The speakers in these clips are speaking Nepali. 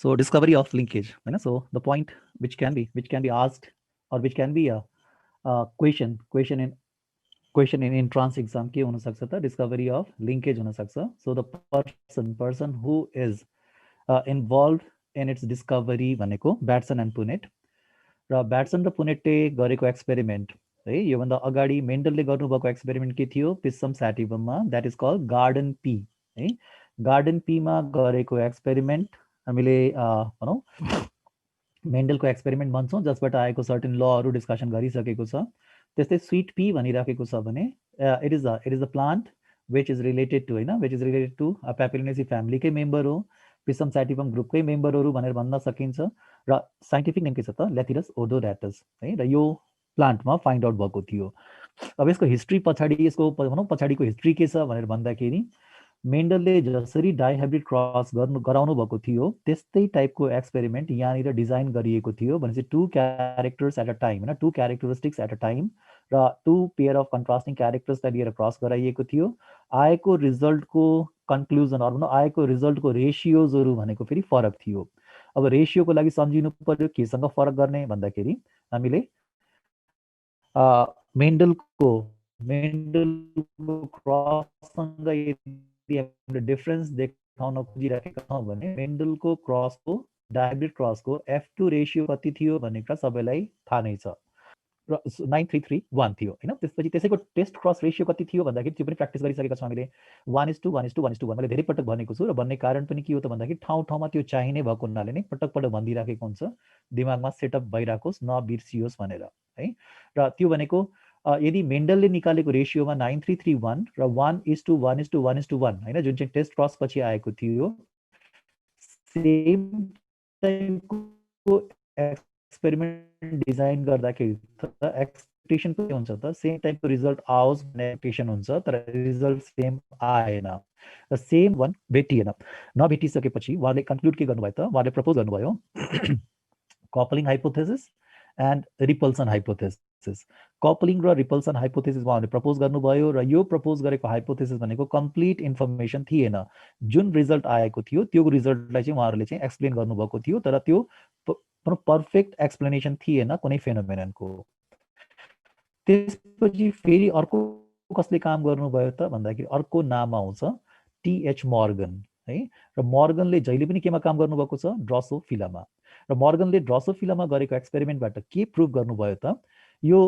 So discovery of linkage, you know, so the point which can be asked or which can be a question in entrance exam के हुन सक्छ त discovery of linkage हुन सक्छ. So the person who is involved in its discovery भनेको Batson and Punnett र ब्याट्सन र पुनेटले गरेको एक्सपेरिमेन्ट है योभन्दा अगाडि मेन्डलले गर्नुभएको एक्सपेरिमेन्ट के थियो पिसम स्याटिभममा that is called garden pea है गार्डन पीमा गरेको एक्सपेरिमेन्ट हामीले भनौँ मेन्डलको एक्सपेरिमेन्ट भन्छौँ जसबाट आएको सर्टेन लहरू डिस्कसन गरिसकेको छ त्यस्तै स्वीट पी भनिराखेको छ भने it is the plant which is related to होइन which is related to Papilionaceae फ्यामिलीकै मेम्बर हो पिसम स्याटिभम ग्रुपकै मेम्बरहरू भनेर भन्न सकिन्छ र साइन्टिफिक नेम के छ त ल्याथिरस ओडोराटस है र यो प्लान्टमा फाइन्ड आउट भएको थियो अब यसको हिस्ट्री पछाडि यसको भनौँ पछाडिको हिस्ट्री के छ भनेर भन्दाखेरि मेन्डलले जसरी डाइहाइब्रिड क्रस गराउनु भएको थियो त्यस्तै टाइपको एक्सपेरिमेन्ट यहाँनिर डिजाइन गरिएको थियो भनेपछि two characters at a time होइन two characteristics at a time र टु पेयर अफ कन्ट्रास्टिङ क्यारेक्टर्सलाई लिएर क्रस गराइएको थियो आएको रिजल्टको कन्क्लुजन अरू आएको रिजल्टको रेसियोजहरू भनेको फेरि फरक थियो अब रेसियोको लागि सम्झिनु पर्यो केसँग फरक गर्ने भन्दाखेरि हामीले मेन्डलको क्रससँग यदि हामीले डिफरेन्स देखाउन खोजिरहेका छौँ भने मेन्डलको क्रसको डायहाइब्रिड क्रसको F2 रेसियो कति थियो भन्ने कुरा सबैलाई थाहा नै छ र 9331 थियो होइन त्यसपछि त्यसैको टेस्ट क्रस रेसियो कति थियो भन्दाखेरि त्यो पनि प्र्याक्टिस गरिसकेका छौँ हामीले 1:1:1:1 मैले धेरै पटक भनेको छु र भन्ने कारण पनि के हो त भन्दाखेरि ठाउँ ठाउँमा त्यो चाहिने भएको हुनाले नै पटक पटक भनिदिइराखेको हुन्छ दिमागमा सेटअप भइराखोस् नबिर्सियोस् भनेर है र त्यो भनेको यदि मेन्डलले निकालेको रेसियोमा 9331 र 1:1:1:1 होइन जुन चाहिँ टेस्ट क्रस पछि आएको थियो सेम टाइपको एक्सपेरिमेन्ट डिजाइन गर्दाखेरि त एक्सपेक्टेसन के हुन्छ त सेम टाइपको रिजल्ट आओस् भन्ने एक्सपेक्टेसन हुन्छ तर रिजल्ट सेम आएन र सेम वान भेटिएन नभेटिसकेपछि उहाँले कन्क्लुड के गर्नुभयो त उहाँले प्रपोज गर्नुभयो कपलिङ हाइपोथेसिस एन्ड रिपल्सन हाइपोथेसिस कपलिङ र रिपल्सन हाइपोथेसिस उहाँले प्रपोज गर्नुभयो र यो प्रपोज गरेको हाइपोथेसिस भनेको कम्प्लिट इन्फर्मेसन थिएन जुन रिजल्ट आएको थियो त्यो रिजल्टलाई चाहिँ उहाँहरूले चाहिँ एक्सप्लेन गर्नुभएको थियो तर त्यो पर्फेक्ट एक्सप्लेनेसन थिएन कुनै फेनोमेननको त्यसपछि फेरि अर्को कसले काम गर्नुभयो त भन्दाखेरि अर्को नाम आउँछ टीएच मर्गन है र मर्गनले जहिले पनि केमा काम गर्नुभएको छ ड्रसोफिलामा र मर्गनले ड्रसोफिलामा गरेको एक्सपेरिमेन्टबाट के प्रुभ गर्नुभयो त यो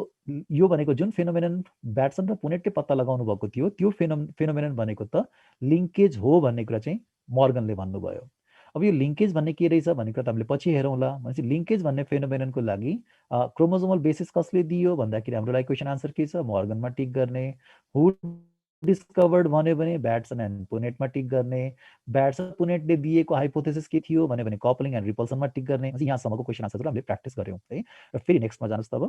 भनेको जुन फेनोमेनन ब्याट्सन र पुनेटले पत्ता लगाउनु भएको थियो त्यो फेनोमेनन भनेको त लिङ्केज हो भन्ने कुरा चाहिँ मर्गनले भन्नुभयो अब यो लिङ्केज भन्ने के रहेछ भन्ने कुरा त हामीले पछि हेरौँला भनेपछि लिङ्केज भन्ने फेनोमेननको लागि क्रोमोजोमल बेसिस कसले दियो भन्दाखेरि हाम्रो लागि क्वेसन आन्सर के छ मर्गनमा टिक गर्ने हु डिस्कभर्ड भन्यो भने ब्याट्सन एन्ड पुनेटमा टिक गर्ने ब्याट्सन पुनेटले दिएको हाइपोथेसिस के थियो भन्यो भने कपलिङ एन्ड रिपल्सनमा टिक गर्ने यहाँसम्मको क्वेसन आन्सरहरू हामीले प्र्याक्टिस गऱ्यौँ है र फेरि नेक्स्टमा जानुहोस् त अब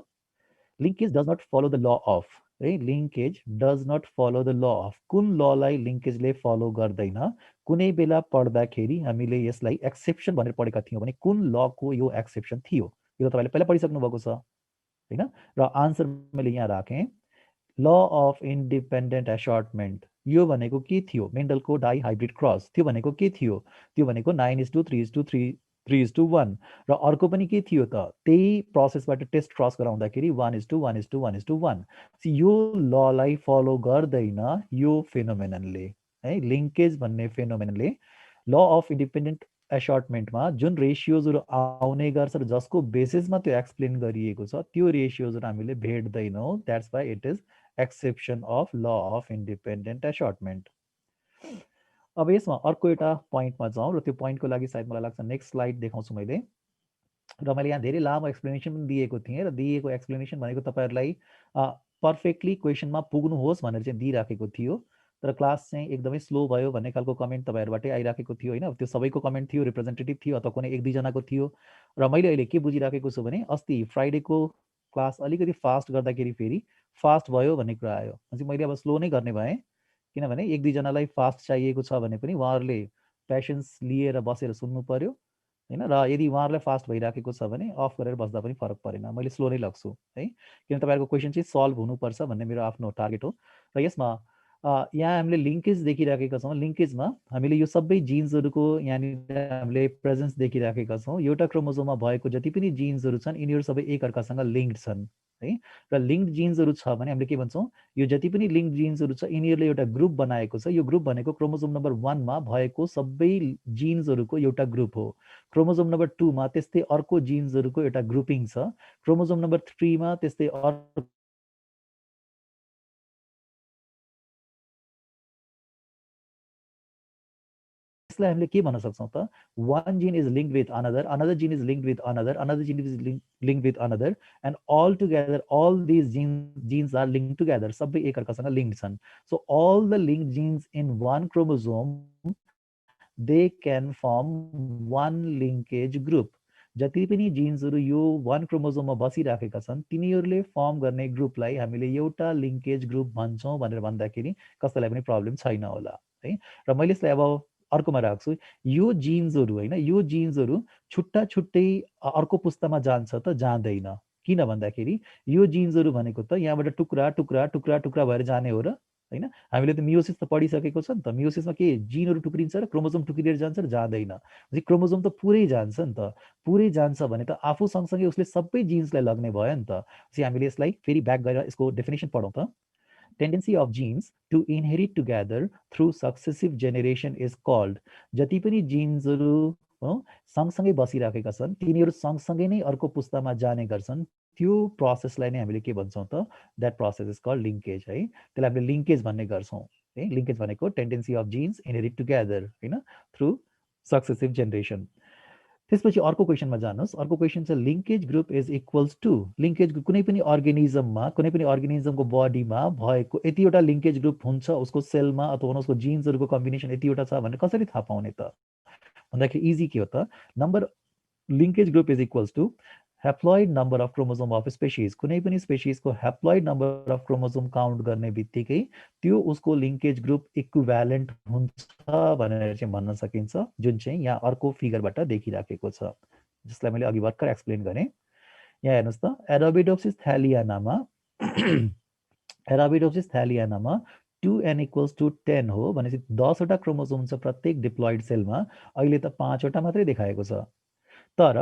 linkage does not follow the law of है linkage does not follow the law of कुन ललाई लिङ्केजले फलो गर्दैन कुनै बेला पढ्दाखेरि हामीले यसलाई एक्सेप्सन भनेर पढेका थियौँ भने कुन लको यो एक्सेप्सन थियो यो तपाईँले पहिला पढिसक्नु भएको छ होइन र आन्सर मैले यहाँ राखेँ ल अफ इन्डिपेन्डेन्ट एसर्टमेन्ट यो भनेको के थियो मेन्डलको डाइहाइब्रिड क्रस त्यो भनेको के थियो त्यो भनेको 9:3:3:1 र अर्को पनि के थियो त त्यही प्रोसेसबाट टेस्ट क्रस गराउँदाखेरि 1:1:1:1 यो ललाई फलो गर्दैन यो फेनोमेननले है लिङ्केज भन्ने फेनोमेननले ल अफ इन्डिपेन्डेन्ट एसर्टमेन्टमा जुन रेसियोजहरू आउने गर्छ र जसको बेसिसमा त्यो एक्सप्लेन गरिएको छ त्यो रेसियोजहरू हामीले भेट्दैनौँ that's why it is exception of law of independent assortment अब यसमा अर्को एउटा पोइन्टमा जाउँ र त्यो पोइन्टको लागि सायद मलाई लाग्छ नेक्स्ट स्लाइड देखाउँछु मैले र मैले यहाँ धेरै लामो एक्सप्लेनेसन पनि दिएको थिएँ र दिएको एक्सप्लेनेसन भनेको तपाईँहरूलाई पर्फेक्टली क्वेसनमा पुग्नुहोस् भनेर चाहिँ दिइराखेको थियो तर क्लास चाहिँ एकदमै स्लो भयो भन्ने खालको कमेन्ट तपाईँहरूबाटै आइराखेको थियो होइन त्यो सबैको कमेन्ट थियो रिप्रेजेन्टेटिभ थियो अथवा कुनै 1-2जनाको थियो र मैले अहिले के बुझिराखेको छु भने अस्ति फ्राइडेको क्लास अलिकति फास्ट गर्दाखेरि फेरि फास्ट भयो भन्ने कुरा आयो भनेपछि मैले अब स्लो नै गर्ने भएँ किनभने 1-2जनालाई फास्ट चाहिएको छ भने पनि उहाँहरूले पेसेन्स लिएर बसेर सुन्नु पर्यो होइन र यदि उहाँहरूलाई फास्ट भइराखेको छ भने अफ गरेर बस्दा पनि फरक परेन मैले स्लो नै लग्छु है किन तपाईँहरूको क्वेसन चाहिँ सल्भ हुनुपर्छ भन्ने मेरो आफ्नो टार्गेट हो र यसमा यहाँ हामीले लिङ्केज देखिराखेका छौँ। लिङ्केजमा हामीले यो सबै जिन्सहरूको यहाँनिर हामीले प्रेजेन्स देखिराखेका छौँ। एउटा क्रोमोजोममा भएको जति पनि जिन्सहरू छन् यिनीहरू सबै एकअर्कासँग लिङ्क्ड छन् है। र लिङ्क्ड जिन्सहरू छ भने हामीले के भन्छौँ, यो जति पनि लिङ्क्ड जिन्सहरू छ यिनीहरूले एउटा ग्रुप बनाएको छ। यो ग्रुप भनेको क्रोमोजोम नम्बर 1मा भएको सबै जिन्सहरूको एउटा ग्रुप हो। क्रोमोजोम नम्बर 2मा त्यस्तै अर्को जिन्सहरूको एउटा ग्रुपिङ छ। क्रोमोजोम नम्बर 3मा त्यस्तै अर्को यसलाई हामीले के भन्न सक्छौँ त, one gene is linked with another gene is linked with another gene is linked with another, and all together all these genes are linked together, सबै एकअर्कासँग लिङ्क्ड छन्। So all the linked genes in one chromosome they can form one linkage group। जति पनि जिन्सहरू यो वान क्रोमोजोममा बसिराखेका छन् तिनीहरूले फर्म गर्ने ग्रुपलाई हामीले एउटा लिङ्केज ग्रुप भन्छौँ भनेर भन्दाखेरि कसैलाई पनि प्रब्लम छैन होला है। र मैले यसलाई अब अर्कोमा राख्छु, यो जिन्सहरू होइन, यो जिन्सहरू छुट्टा छुट्टै अर्को पुस्तामा जान्छ त जाँदैन। किन भन्दाखेरि यो जिन्सहरू भनेको त यहाँबाट टुक्रा टुक्रा टुक्रा टुक्रा भएर जाने हो र होइन। हामीले त मियोसिस त पढिसकेको छ नि त, मियोसिसमा के जिनहरू टुक्रिन्छ र क्रोमोजोम टुक्रिएर जान्छ र जाँदैन। क्रोमोजोम त पुरै जान्छ नि त, पुरै जान्छ भने त आफू सँगसँगै उसले सबै जिन्सलाई लग्ने भयो नि त। हामीले यसलाई फेरि ब्याक गएर यसको डेफिनेसन पढौँ त। Tendency of genes to inherit together through successive generation is called. जति पनि जिन्सहरू सँगसँगै बसिराखेका छन् तिनीहरू सँगसँगै नै अर्को पुस्तामा जाने गर्छन्, त्यो प्रोसेसलाई नै हामीले के भन्छौँ त, that process is called linkage है। त्यसलाई हामीले लिङ्केज भन्ने गर्छौँ है। लिङ्केज भनेको tendency of genes inherit together होइन थ्रु सक्सेसिभ जेनेरेसन। त्यसपछि अर्को क्वेसनमा जानुहोस्। अर्को क्वेसन छ linkage group is equals to. Linkage group कुनै पनि अर्गेनिजममा, कुनै पनि अर्गेनिजमको बडीमा भएको यतिवटा लिङ्केज ग्रुप हुन्छ, उसको सेलमा अथवा उसको जिन्सहरूको कम्बिनेसन यतिवटा छ भने कसरी थाहा पाउने त भन्दाखेरि इजी के हो त, number linkage group is equals to haploid number of chromosome of species. कुनै पनि स्पेसिजको haploid number of chromosome count गर्ने बित्तिकै त्यो उसको लिङ्केज ग्रुप इक्विभ्यालेन्ट हुन्छ भनेर चाहिँ भन्न सकिन्छ, जुन चाहिँ यहाँ अर्को फिगरबाट देखिराखेको छ, जसलाई मैले अघि भर्खर एक्सप्लेन गरेँ। यहाँ हेर्नुहोस् त, एराबिडोप्सिस थ्यालियानामा एराबिडोप्सिस थ्यालियानामा 2n इक्वल्स टु 10 हो भनेपछि 10वटा क्रोमोजोम छ प्रत्येक डिप्लोइड सेलमा। अहिले त 5वटा मात्रै देखाएको छ, तर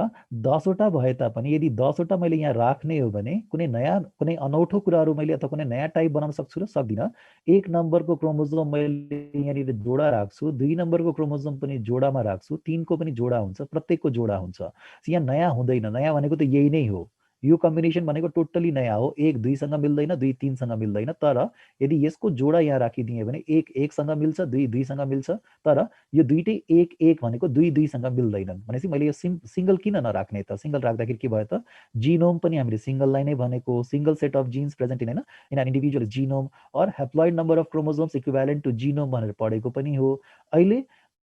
10वटा भए तापनि यदि 10वटा मैले यहाँ राख्ने हो भने कुनै नयाँ कुनै अनौठो कुराहरू मैले अथवा कुनै नयाँ टाइप बनाउन सक्छु र सक्दिनँ। 1 नम्बरको क्रोमोजोम मैले यहाँनिर जोडा राख्छु, 2 नम्बरको क्रोमोजोम पनि जोडामा राख्छु, 3को पनि जोडा हुन्छ, प्रत्येकको जोडा हुन्छ। यहाँ नयाँ हुँदैन, नयाँ भनेको त यही नै हो। यो कम्बिनेसन भनेको टोटली नयाँ हो, 1 2सँग मिल्दैन, 2 3सँग मिल्दैन। तर यदि यसको जोडा यहाँ राखिदिएँ भने 1 1सँग मिल्छ, 2 2सँग मिल्छ, तर यो दुईटै 1 1 भनेको 2 2सँग मिल्दैनन्। भनेपछि मैले यो सिङ्गल किन नराख्ने त, सिङ्गल राख्दाखेरि के भयो त, जिनोम पनि हामीले सिङ्गललाई नै भनेको, single set of genes present in होइन in an individual genome or haploid number of chromosomes equivalent to genome भनेर पढेको पनि हो। अहिले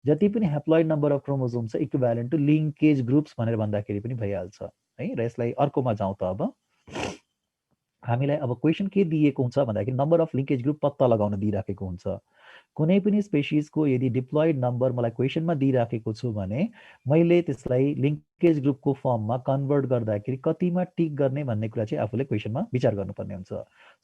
जति पनि हेप्लोइड नम्बर अफ क्रोमोजोम छ इक्विभ्यालेन्ट टु लिङ्केज ग्रुप्स भनेर भन्दाखेरि पनि भइहाल्छ है। र यसलाई अर्कोमा जाउँ त। अब हामीलाई अब क्वेसन के दिएको हुन्छ भन्दाखेरि नम्बर अफ लिङ्केज ग्रुप पत्ता लगाउन दिइराखेको हुन्छ। कुनै पनि स्पेसिसको यदि डिप्लोइड नम्बर मलाई क्वेसनमा दिइराखेको छु भने मैले त्यसलाई लिङ्केज ग्रुपको फर्ममा कन्भर्ट गर्दाखेरि कतिमा टिक गर्ने भन्ने कुरा चाहिँ आफूले क्वेसनमा विचार गर्नुपर्ने हुन्छ।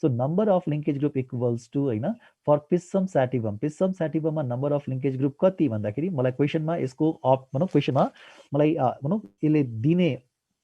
So number of linkage group equals to होइन फर पिस्सम स्याटिभम, पिस्सम स्याटिभममा नम्बर अफ लिङ्केज ग्रुप कति भन्दाखेरि मलाई क्वेसनमा यसको भनौँ क्वेसनमा मलाई भनौँ यसले दिने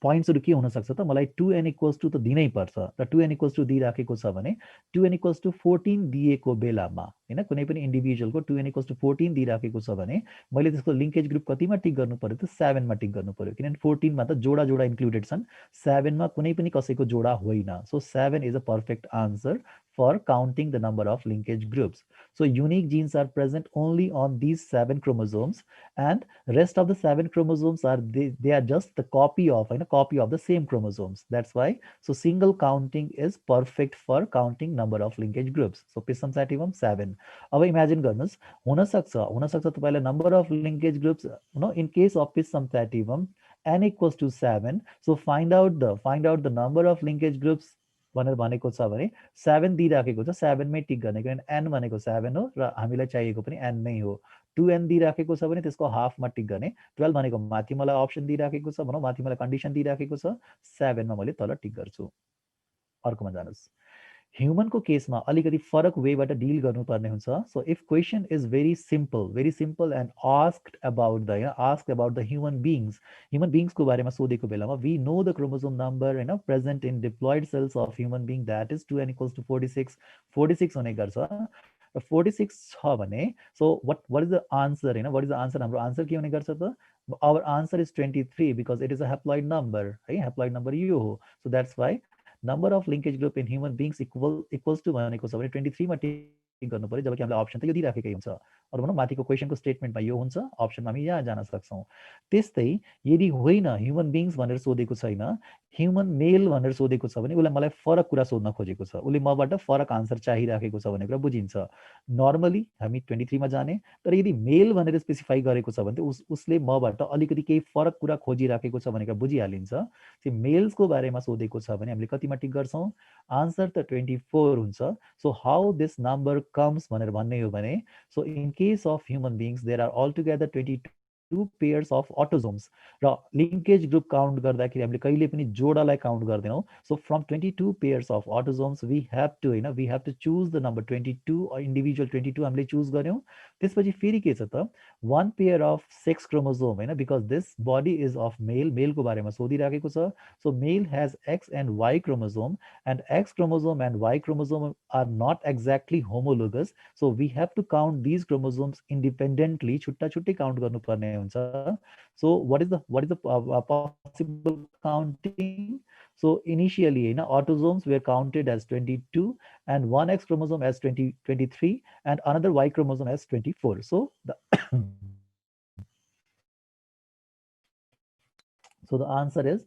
पोइन्ट्सहरू के हुनसक्छ त, मलाई 2n इक्वल्स टु त दिनै पर्छ र 2n इक्वल्स टु दिइराखेको छ भने 2n इक्वल्स टु 14 दिएको बेलामा होइन कुनै पनि इन्डिभिजुअलको 2n इक्वल्स टु 14 दिइराखेको छ भने मैले त्यसको लिङ्केज ग्रुप कतिमा टिक गर्नु पर्यो त, 7मा टिक गर्नु पर्यो। किनभने 14मा त जोडा जोडा इन्क्लुडेड छन्, 7मा कुनै पनि कसैको जोडा होइन। So 7 is a perfect answer for counting the number of linkage groups. So unique genes are present only on these 7 chromosomes, and rest of the 7 chromosomes are they are just the copy of the same chromosomes. That's why so single counting is perfect for counting number of linkage groups. So Pisum sativum 7. अब imagine गर्नुस्, हुन सक्छ तपाईलाई number of linkage groups in case of Pisum sativum n equals to 7. So find out the number of linkage groups भनेर भनेको छ भने 7 दिइराखेको छ, 7मै टिक गर्ने, किनभने n भनेको 7 हो र हामीलाई चाहिएको पनि n नै हो। 2n दिइराखेको छ भने त्यसको हाफमा टिक गर्ने, 12 भनेको माथि मलाई अप्सन दिइराखेको छ भनौँ, माथि मलाई कन्डिसन दिइराखेको छ, 7मा मैले तल टिक गर्छु। अर्कोमा जानुहोस्। ह्युमनको केसमा अलिकति फरक वेबाट डिल गर्नुपर्ने हुन्छ. So if question is very simple and asked about the human बिङ्सको बारेमा सोधेको बेलामा we know the chromosome number होइन present in diploid cells of human being that is 2n = 46 हुने गर्छ. र 46 छ भने so what is the answer होइन वाट इज द आन्सर हाम्रो आन्सर के हुने गर्छ त our answer is 23 because it is a haploid number है हेप्लोइड नम्बर यो हो. So that's why number of linkage group in human beings equals to भनेको छ भने 23 मा टिक गर्नु पर्यो जबकि हामीले अप्सन त यो दिइराखेकै हुन्छ. अरू भनौँ माथिको क्वेसनको स्टेटमेन्टमा यो हुन्छ अप्सनमा हामी यहाँ जान सक्छौँ. त्यस्तै यदि होइन ह्युमन बिङ्स भनेर सोधेको छैन ह्युमन मेल भनेर सोधेको छ भने उसलाई मलाई फरक कुरा सोध्न खोजेको छ उसले मबाट फरक आन्सर चाहिराखेको छ भन्ने कुरा बुझिन्छ. नर्मली हामी 23 मा जाने तर यदि मेल भनेर स्पेसिफाई गरेको छ भने त उसले मबाट अलिकति केही फरक कुरा खोजिराखेको छ भनेर बुझिहालिन्छ. त्यो मेल्सको बारेमा सोधेको छ भने हामीले कतिमा टिक गर्छौँ आन्सर त 24 हुन्छ. So how this number comes भनेर भन्ने हो भने so in case of human beings there are all together 22 pairs of autosomes र लिङ्केज ग्रुप काउन्ट गर्दाखेरि हामीले कहिले पनि जोडालाई काउन्ट गर्दैनौँ. So from 22 pairs of autosomes we have to choose the number 22 individual 22 हामीले चुज गऱ्यौँ. त्यसपछि फेरि के छ त 1 पेयर अफ सेक्स क्रोमोजोम होइन because this body is of मेलको बारेमा सोधिराखेको छ. So male has X and Y chromosome and X chromosome and Y chromosome are not exactly homologous. So we have to count these chromosomes independently छुट्टा छुट्टै काउन्ट गर्नुपर्ने हुन्छ. So what is the possible counting. So initially, autosomes were counted as 22 and one X chromosome as 23 and another Y chromosome as 24. So the answer is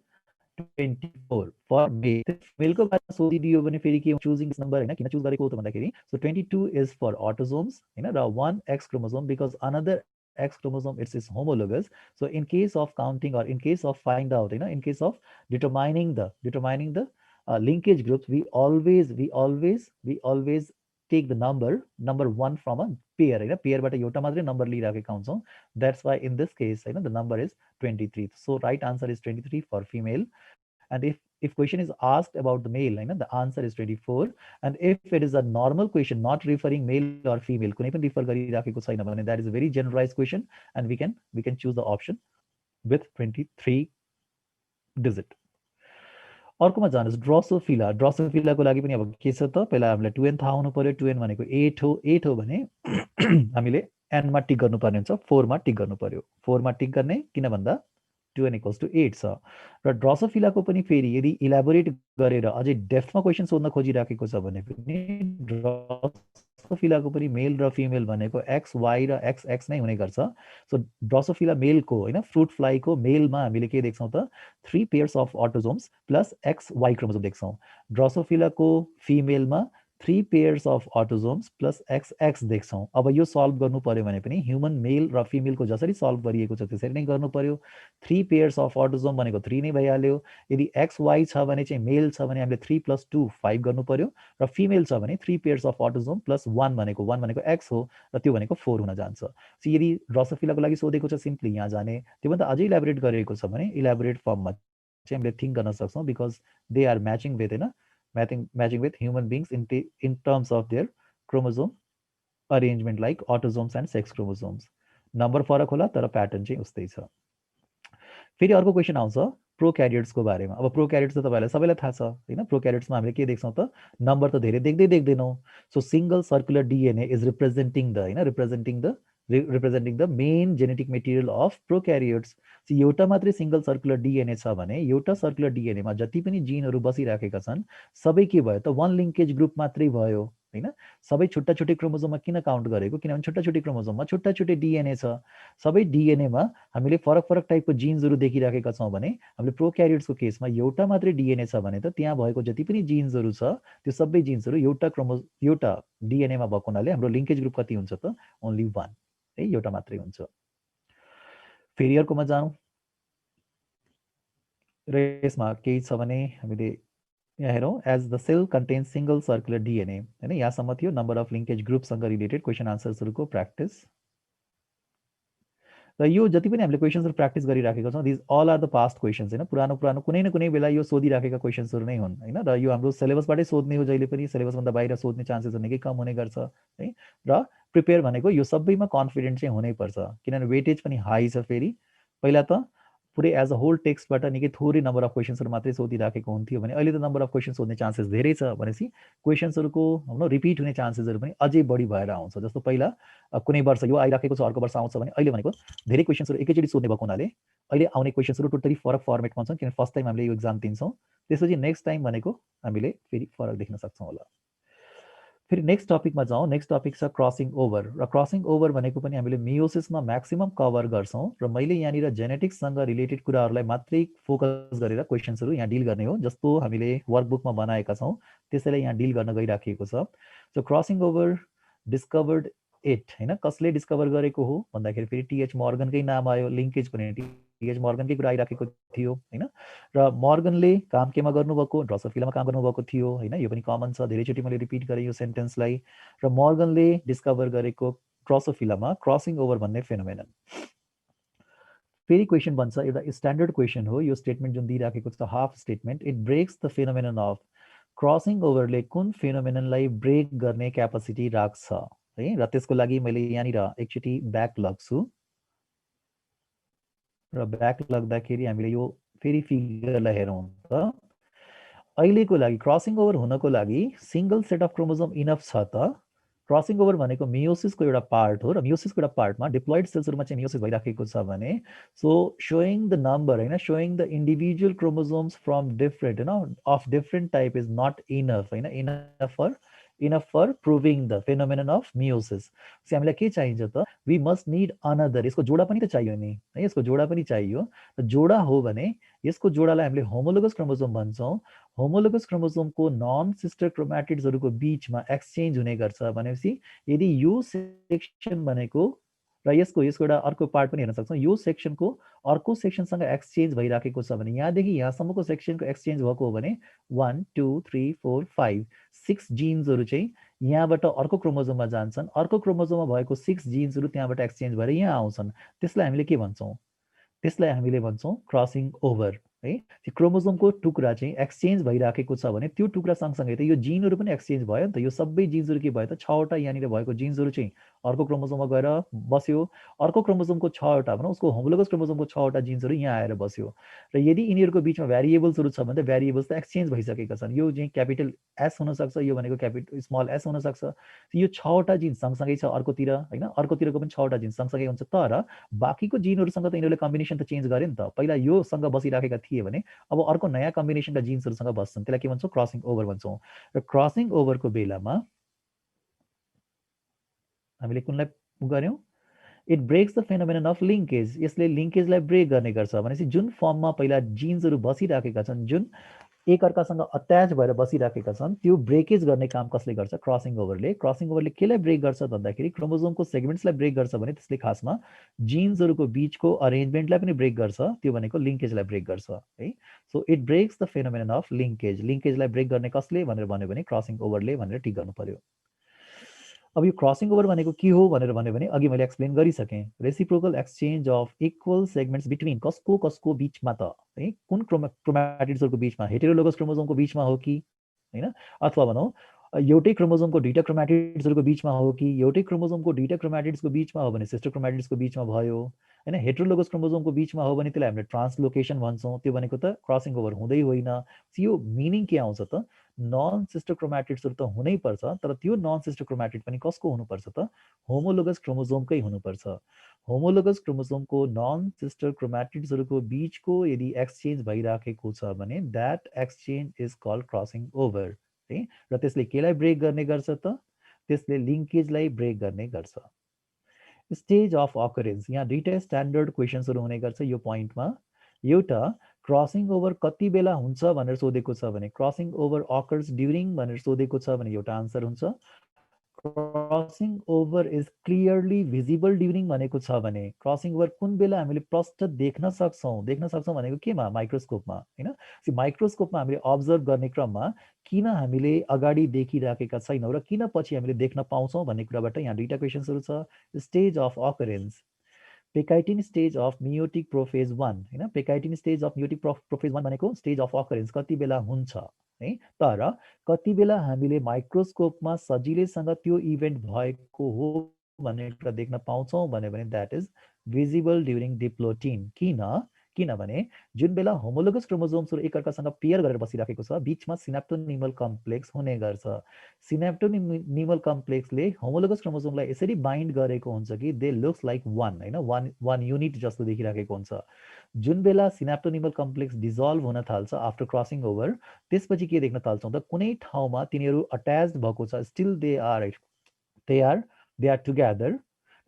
24 for male. Male को बारे में सोधिदियो भने फेरि के choosing this number हैन किन चुज गरेको त भन्दाखेरि so 22 is for autosomes हैन र one X chromosome because another X chromosome is homologous. So in case of counting or in case of find out in case of determining the linkage groups we always take the number 1 from a pair हैन pair बाट एउटा मात्रै नम्बर लिइराखेका हुन्छौं. That's why in this case the number is 23. So right answer is 23 for female. And if question is asked about the male the answer is 24. And if it is a normal question not referring male or female कुनै पनि refer गरिराखेको छैन भने that is a very generalized question and we can choose the option with 23 digit. अर्कोमा जानुहोस् ड्रोसोफिलाको लागि पनि अब के छ त पहिला हामीलाई 2n थाहा हुनु पर्यो. 2n भनेको 8 हो भने हामीले n मा टिक गर्नुपर्ने हुन्छ 4 मा टिक गर्नु पर्यो. 4 मा टिक गर्ने किन भन्दा 2n = 8 छ. र ड्रोसोफिलाको पनि फेरि यदि इलाबोरेट गरेर अझै डेप्थमा क्वेसन सोध्न खोजिराखेको छ भने पनि ड्रोसोफिलाको पनि मेल र फिमेल भनेको एक्स वाइ र एक्स एक्स नै हुने गर्छ. सो ड्रोसोफिला मेलको फ्रुट फ्लाइको मेलमा हामीले के देख्छौँ त 3 pairs of autosomes plus X Y chromosome देख्छौँ. ड्रोसोफिलाको फिमेलमा 3 pairs of autosomes plus X X देख्छौँ. अब यो सल्भ गर्नु पर्यो भने पनि ह्युमन मेल र फिमेलको जसरी सल्भ गरिएको छ त्यसरी नै गर्नु पर्यो. 3 पेयर्स अफ अटोजोम भनेको 3 नै भइहाल्यो. यदि एक्स वाइ छ भने चाहिँ मेल छ भने हामीले 3 + 2 5 गर्नु पर्यो र फिमेल छ भने 3 पेयर्स अफ अटोजोम प्लस 1 भनेको एक्स हो र त्यो भनेको 4 हुन जान्छ. सो यदि ड्रोसोफिलाको लागि सोधेको छ सिम्पली यहाँ जाने. त्योभन्दा अझै इलाबोरेट गरेको छ भने इलाबोरेट फर्ममा चाहिँ हामीले थिङ्क गर्न सक्छौँ because they are matching with matching with human beings in terms of their chromosome arrangement like autosomes and sex chromosomes. Number फरक होला तर प्याटर्न चाहिँ उस्तै छ. फेरि अर्को क्वेसन आउँछ प्रोक्यारियोट्सको बारेमा. अब प्रोक्यारियोट्स त तपाईँलाई सबैलाई थाहा छ हैन. प्रोक्यारियोट्समा हामीले के देख्छौँ त नम्बर त धेरै देख्दैनौँ. So single circular DNA is representing the main genetic material of prokaryotes. एउटा मात्रै सिंगल सर्कुलर डिएनए छ भने एउटा सर्कुलर डिएनएमा जति पनि जिनहरू बसिराखेका छन् सबै के भयो त वन लिङ्केज ग्रुप मात्रै भयो हैन. सबै छुट्टा छुट्टै क्रोमोजोममा किन काउन्ट गरेको किनभने छुट्टा छुट्टै क्रोमोजोममा छुट्टा छुट्टै डिएनए छ. सबै डिएनएमा हामीले फरक टाइपको जिन्सहरू देखिराखेका छौँ भने हामीले प्रोक्यारियोट्सको केसमा एउटा मात्रै डिएनए छ भने त त्यहाँ भएको जति पनि जिन्सहरू छ त्यो सबै जिन्सहरू एउटा डिएनएमा भएको हुनाले हाम्रो लिङ्केज ग्रुप कति हुन्छ त ओन्ली 1 है एउटा मात्रै हुन्छ. फेरि अर्कोमा जाउँ र यसमा केही छ भने हामीले यहाँ हेरौँ as the cell contains single circular DNA हैन. यहाँसम्म थियो नम्बर अफ लिङ्केज ग्रुपसँग रिलेटेड क्वेसन आन्सर्सहरूको प्र्याक्टिस. र यो जति पनि हामीले क्वेसन्सहरु प्र्याक्टिस गरिराखेका छौँ, these all are the past questions हैन, पुरानो पुरानो कुनै न कुनै बेला यो सोधिराखेका क्वेसन्सहरु नै हुन् हैन, र यो हाम्रो सिलेबसबाटै सोध्ने हो, जहिले पनि सिलेबसभन्दा बाहिर सोध्ने चान्सेस निकै कम हुने गर्छ है। र प्रिपेयर भनेको यो सबैमा कन्फिडेन्ट चाहिँ हुनैपर्छ, किनभने वेटेज पनि हाई छ। फेरि पहिला त पुरै एज अ होल टेक्स्टबाट निकै थोरै नम्बर अफ क्वेसन्सहरु मात्रै सोधिराखेको हुन्थ्यो भने अहिले त नम्बर अफ क्वेसन्स सोध्ने चान्सेस धेरै छ भनेपछि क्वेसन्सहरुको रिपिट हुने चान्सेसहरु पनि अझै बढी भएर आउँछ। जस्तो पहिला कुनै वर्ष यो आइराखेको छ, अर्को वर्ष आउँछ भने अहिले भनेको धेरै क्वेसन्सहरु एकैचोटि सोध्ने भएको हुनाले अहिले आउने क्वेसन्सहरु टोटली फरक फर्मेटमा छन्, किनभने फर्स्ट टाइम हामीले यो एक्जाम दिन्छौँ। त्यसपछि नेक्स्ट टाइम भनेको हामीले फेरि फरक देख्न सक्छौँ होला। फेरि नेक्स्ट टपिकमा जाउँ। नेक्स्ट टपिक छ क्रसिङ ओभर, र क्रसिङ ओभर भनेको पनि हामीले मियोसिसमा म्याक्सिमम कभर गर्छौँ, र मैले यहाँनिर जेनेटिक्ससँग रिलेटेड कुराहरूलाई मात्रै फोकस गरेर क्वेसन्सहरु यहाँ डिल गर्ने हो, जस्तो हामीले वर्कबुकमा बनाएका छौँ त्यसैलाई यहाँ डिल गर्न गइराखेको छ। So crossing over discovered it हैन, कसले डिस्कभर गरेको हो भन्दाखेरि फेरि टीएच मर्गनकै नाम आयो, लिङ्केज पनि टीएच मर्गनकै कुरा आइराखेको थियो हैन। र मर्गनले काम केमा गर्नुभएको, ड्रोसोफिलामा काम गर्नुभएको थियो हैन, यो पनि कमन छ, धेरैचोटि मैले रिपिट गरेँ यो सेन्टेन्सलाई। र मर्गनले डिस्कभर गरेको ड्रोसोफिलामा क्रसिङ ओभर भन्ने फेनोमेनन। फेरि क्वेसन बन्छ, एउटा स्ट्यान्डर्ड क्वेसन हो यो स्टेटमेन्ट जुन दिइराखेको छ, half statement, it breaks the phenomenon of, crossing ओभरले कुन फेनोमेननलाई ब्रेक गर्ने क्यापासिटी राख्छ है। र त्यसको लागि मैले यहाँनिर एकचोटि ब्याक लग्छु, र ब्याक लग्दाखेरि हामीले यो फेरि फिगरलाई हेरौँ त। अहिलेको लागि क्रसिङ ओभर हुनको लागि single set of chromosome enough छ त। क्रसिङ ओभर भनेको मियोसिसको एउटा पार्ट हो, र मियोसिसको एउटा पार्टमा डिप्लोइड सेल्सहरुमा चाहिँ मियोसिस भइराखेको छ भने, सो शोइङ द नम्बर हैन, showing the individual chromosomes from different हैन of different type is not enough हैन, enough for proving the phenomenon of meiosis. So हामीलाई के चाहिन्छ त, वी मस्ट निड अनदर, यसको जोडा पनि त चाहियो नि है, यसको जोडा पनि चाहियो। जोडा हो भने यसको जोडालाई हामीले होमोलोगस क्रोमोजोम भन्छौँ। होमोलोगस क्रोमोजोमको नन सिस्टर क्रोम्याटिड्सहरुको बीचमा एक्सचेन्ज हुने गर्छ भनेपछि यदि यो सेक्सन भनेको र यसको एउटा अर्को पार्ट पनि हेर्न सक्छौँ, यो सेक्सनको अर्को सेक्सनसँग एक्सचेन्ज भइराखेको छ भने यहाँदेखि यहाँसम्मको सेक्सनको एक्सचेन्ज भएको हो भने 1 2 3 4 5 6 जिन्सहरु चाहिँ यहाँबाट अर्को क्रोमोजोममा जान्छन्, अर्को क्रोमोजोममा भएको 6 जिन्सहरु त्यहाँबाट एक्सचेन्ज भएर यहाँ आउँछन्। त्यसलाई हामीले के भन्छौँ, त्यसलाई हामीले भन्छौँ क्रसिङ ओभर है। त्यो क्रोमोजोमको टुक्रा चाहिँ एक्सचेन्ज भइराखेको छ भने त्यो टुक्रा सँगसँगै त यो जिनहरु पनि एक्सचेन्ज भयो नि त। यो सबै जिन्सहरु के भयो त, 6 वटा यहाँनिर भएको जिन्सहरु चाहिँ अर्को क्रोमोजोममा गएर बस्यो, अर्को क्रोमोजोमको 6 वटा भनौँ उसको होमोलोगस क्रोमोजोमको 6 वटा जिन्सहरु यहाँ आएर बस्यो। र यदि यिनीहरुको बीचमा भेरिएबल्सहरु छ भने त भेरिएबल्स त एक्सचेन्ज भइसकेका छन्। यो चाहिँ क्यापिटल एस हुन सक्छ, यो भनेको स्मल एस हुन सक्छ। यो 6 वटा जिन्स सँगसँगै छ अर्कोतिर हैन, अर्कोतिरको पनि 6 वटा जिन्स सँगसँगै हुन्छ, तर बाँकीको जिनहरुसँग त यिनीहरुले कम्बिनेसन त चेन्ज गरे नि त। पहिला योसँग बसिराखेका थिए भने अब अर्को नयाँ कम्बिनेसनका जिन्सहरुसँग बस्छन्, त्यसलाई के भन्छौँ, क्रसिङ ओभर भन्छौँ। र क्रसिङ ओभरको बेलामा हामीले कुनलाई गर्यौं, it breaks the phenomenon of linkage, यसले लिङ्केजलाई ब्रेक गर्ने गर्छ भनेपछि जुन फर्ममा पहिला जिन्सहरु बसिराखेका छन्, जुन एकअर्कासँग अट्याच भएर बसिराखेका छन्, त्यो ब्रेकेज गर्ने काम कसले गर्छ, क्रसिङ ओभरले। क्रसिङ ओभरले केलाई ब्रेक गर्छ भन्दाखेरि क्रोमोजोमको सेगमेन्ट्सलाई ब्रेक गर्छ भने त्यसले खासमा जिन्सहरुको बीचको अरेन्जमेन्टलाई पनि ब्रेक गर्छ, त्यो भनेको लिङ्केजलाई ब्रेक गर्छ है। So it breaks the phenomenon of linkage, लिङ्केजलाई ब्रेक गर्ने कसले भनेर भन्यो भने क्रसिङ ओभरले भनेर टिक गर्नु पर्यो। अब यो क्रसिङ ओभर भनेको के हो भनेर भन्यो भने अघि मैले एक्सप्लेन गरिसकेँ, reciprocal exchange of equal segments between कसको बीचमा त है, कुन क्रोम्याटिड्सहरुको बीचमा, हेटेरोलोगस क्रोमोजोमको बीचमा हो कि हैन, अथवा भनौँ एउटै क्रोमोजोमको दुईटा क्रोम्याटिड्सहरुको बीचमा हो कि, एउटै क्रोमोजोमको दुईटा क्रोम्याटिड्सको बीचमा हो भने सिस्टर क्रोम्याटिड्सको बीचमा भयो हैन, हेटेरोलोगस क्रोमोजोमको बीचमा हो भने त्यसलाई हामीले ट्रान्सलोकेसन भन्छौँ, त्यो भनेको त क्रसिङ ओभर हुँदै होइन। यो मिनिङ के आउँछ त, नन सिस्टर क्रोम्याटिड्सहरु त हुनै पर्छ, तर त्यो नन सिस्टर क्रोम्याटिड पनि कसको हुनुपर्छ त, होमोलोगस क्रोमोजोमकै हुनुपर्छ। होमोलोगस क्रोमोजोमको नन सिस्टर क्रोम्याटिड्सहरुको बीचको यदि एक्सचेन्ज भइराखेको छ भने that exchange is called crossing over है। र त्यसले केलाई ब्रेक गर्ने गर्छ त, त्यसले लिङ्केजलाई ब्रेक गर्ने गर्छ। स्टेज अफ अकरेन्स, यहाँ दुईटा स्ट्यान्डर्ड क्वेसन्सहरु हुने गर्छ यो पोइन्टमा। एउटा क्रसिङ ओभर कति बेला हुन्छ भनेर सोधेको छ भने क्रसिङ ओभर अकर्स ड्युरिङ भनेर सोधेको छ भने एउटा आन्सर हुन्छ। Crossing over is clearly visible during भनेको छ भने क्रसिङ ओभर कुन बेला हामीले प्रष्ट देख्न सक्छौँ भनेको केमा, माइक्रोस्कोपमा हैन। माइक्रोस्कोपमा हामीले अब्जर्भ गर्ने क्रममा किन हामीले अगाडि देखिराखेका छैनौँ र किन पछि हामीले देख्न पाउँछौँ भन्ने कुराबाट यहाँ दुईटा क्वेसन्सहरु छ। Stage of occurrence, pachytene stage of meiotic prophase 1 हैन, pachytene stage of meiotic prophase 1 भनेको स्टेज अफ अकरेन्स कति बेला हुन्छ है, तर कति बेला हामीले माइक्रोस्कोपमा सजिलैसँग त्यो इभेन्ट भएको हो भनेर देख्न पाउँछौँ भने that is visible during diplotene. किनभने जुन बेला होमोलोगस क्रोमोजोम्सहरू एकअर्कासँग पेयर गरेर बसिराखेको छ, बिचमा सिनाप्टोनिमल कम्प्लेक्स हुने गर्छ। सिनाप्टोनिमल कम्प्लेक्सले होमोलोगस क्रोमोजोमलाई यसरी बाइन्ड गरेको हुन्छ कि दे लुक्स लाइक वान हैन, वान युनिट जस्तो देखिराखेको हुन्छ। जुन बेला सिनाप्टोनिमल कम्प्लेक्स डिजल्भ हुन थाल्छ आफ्टर क्रसिङ ओभर, त्यसपछि के देख्न थाल्छौँ त कुनै ठाउँमा तिनीहरू अट्याच्ड भएको छ, still they are they are together,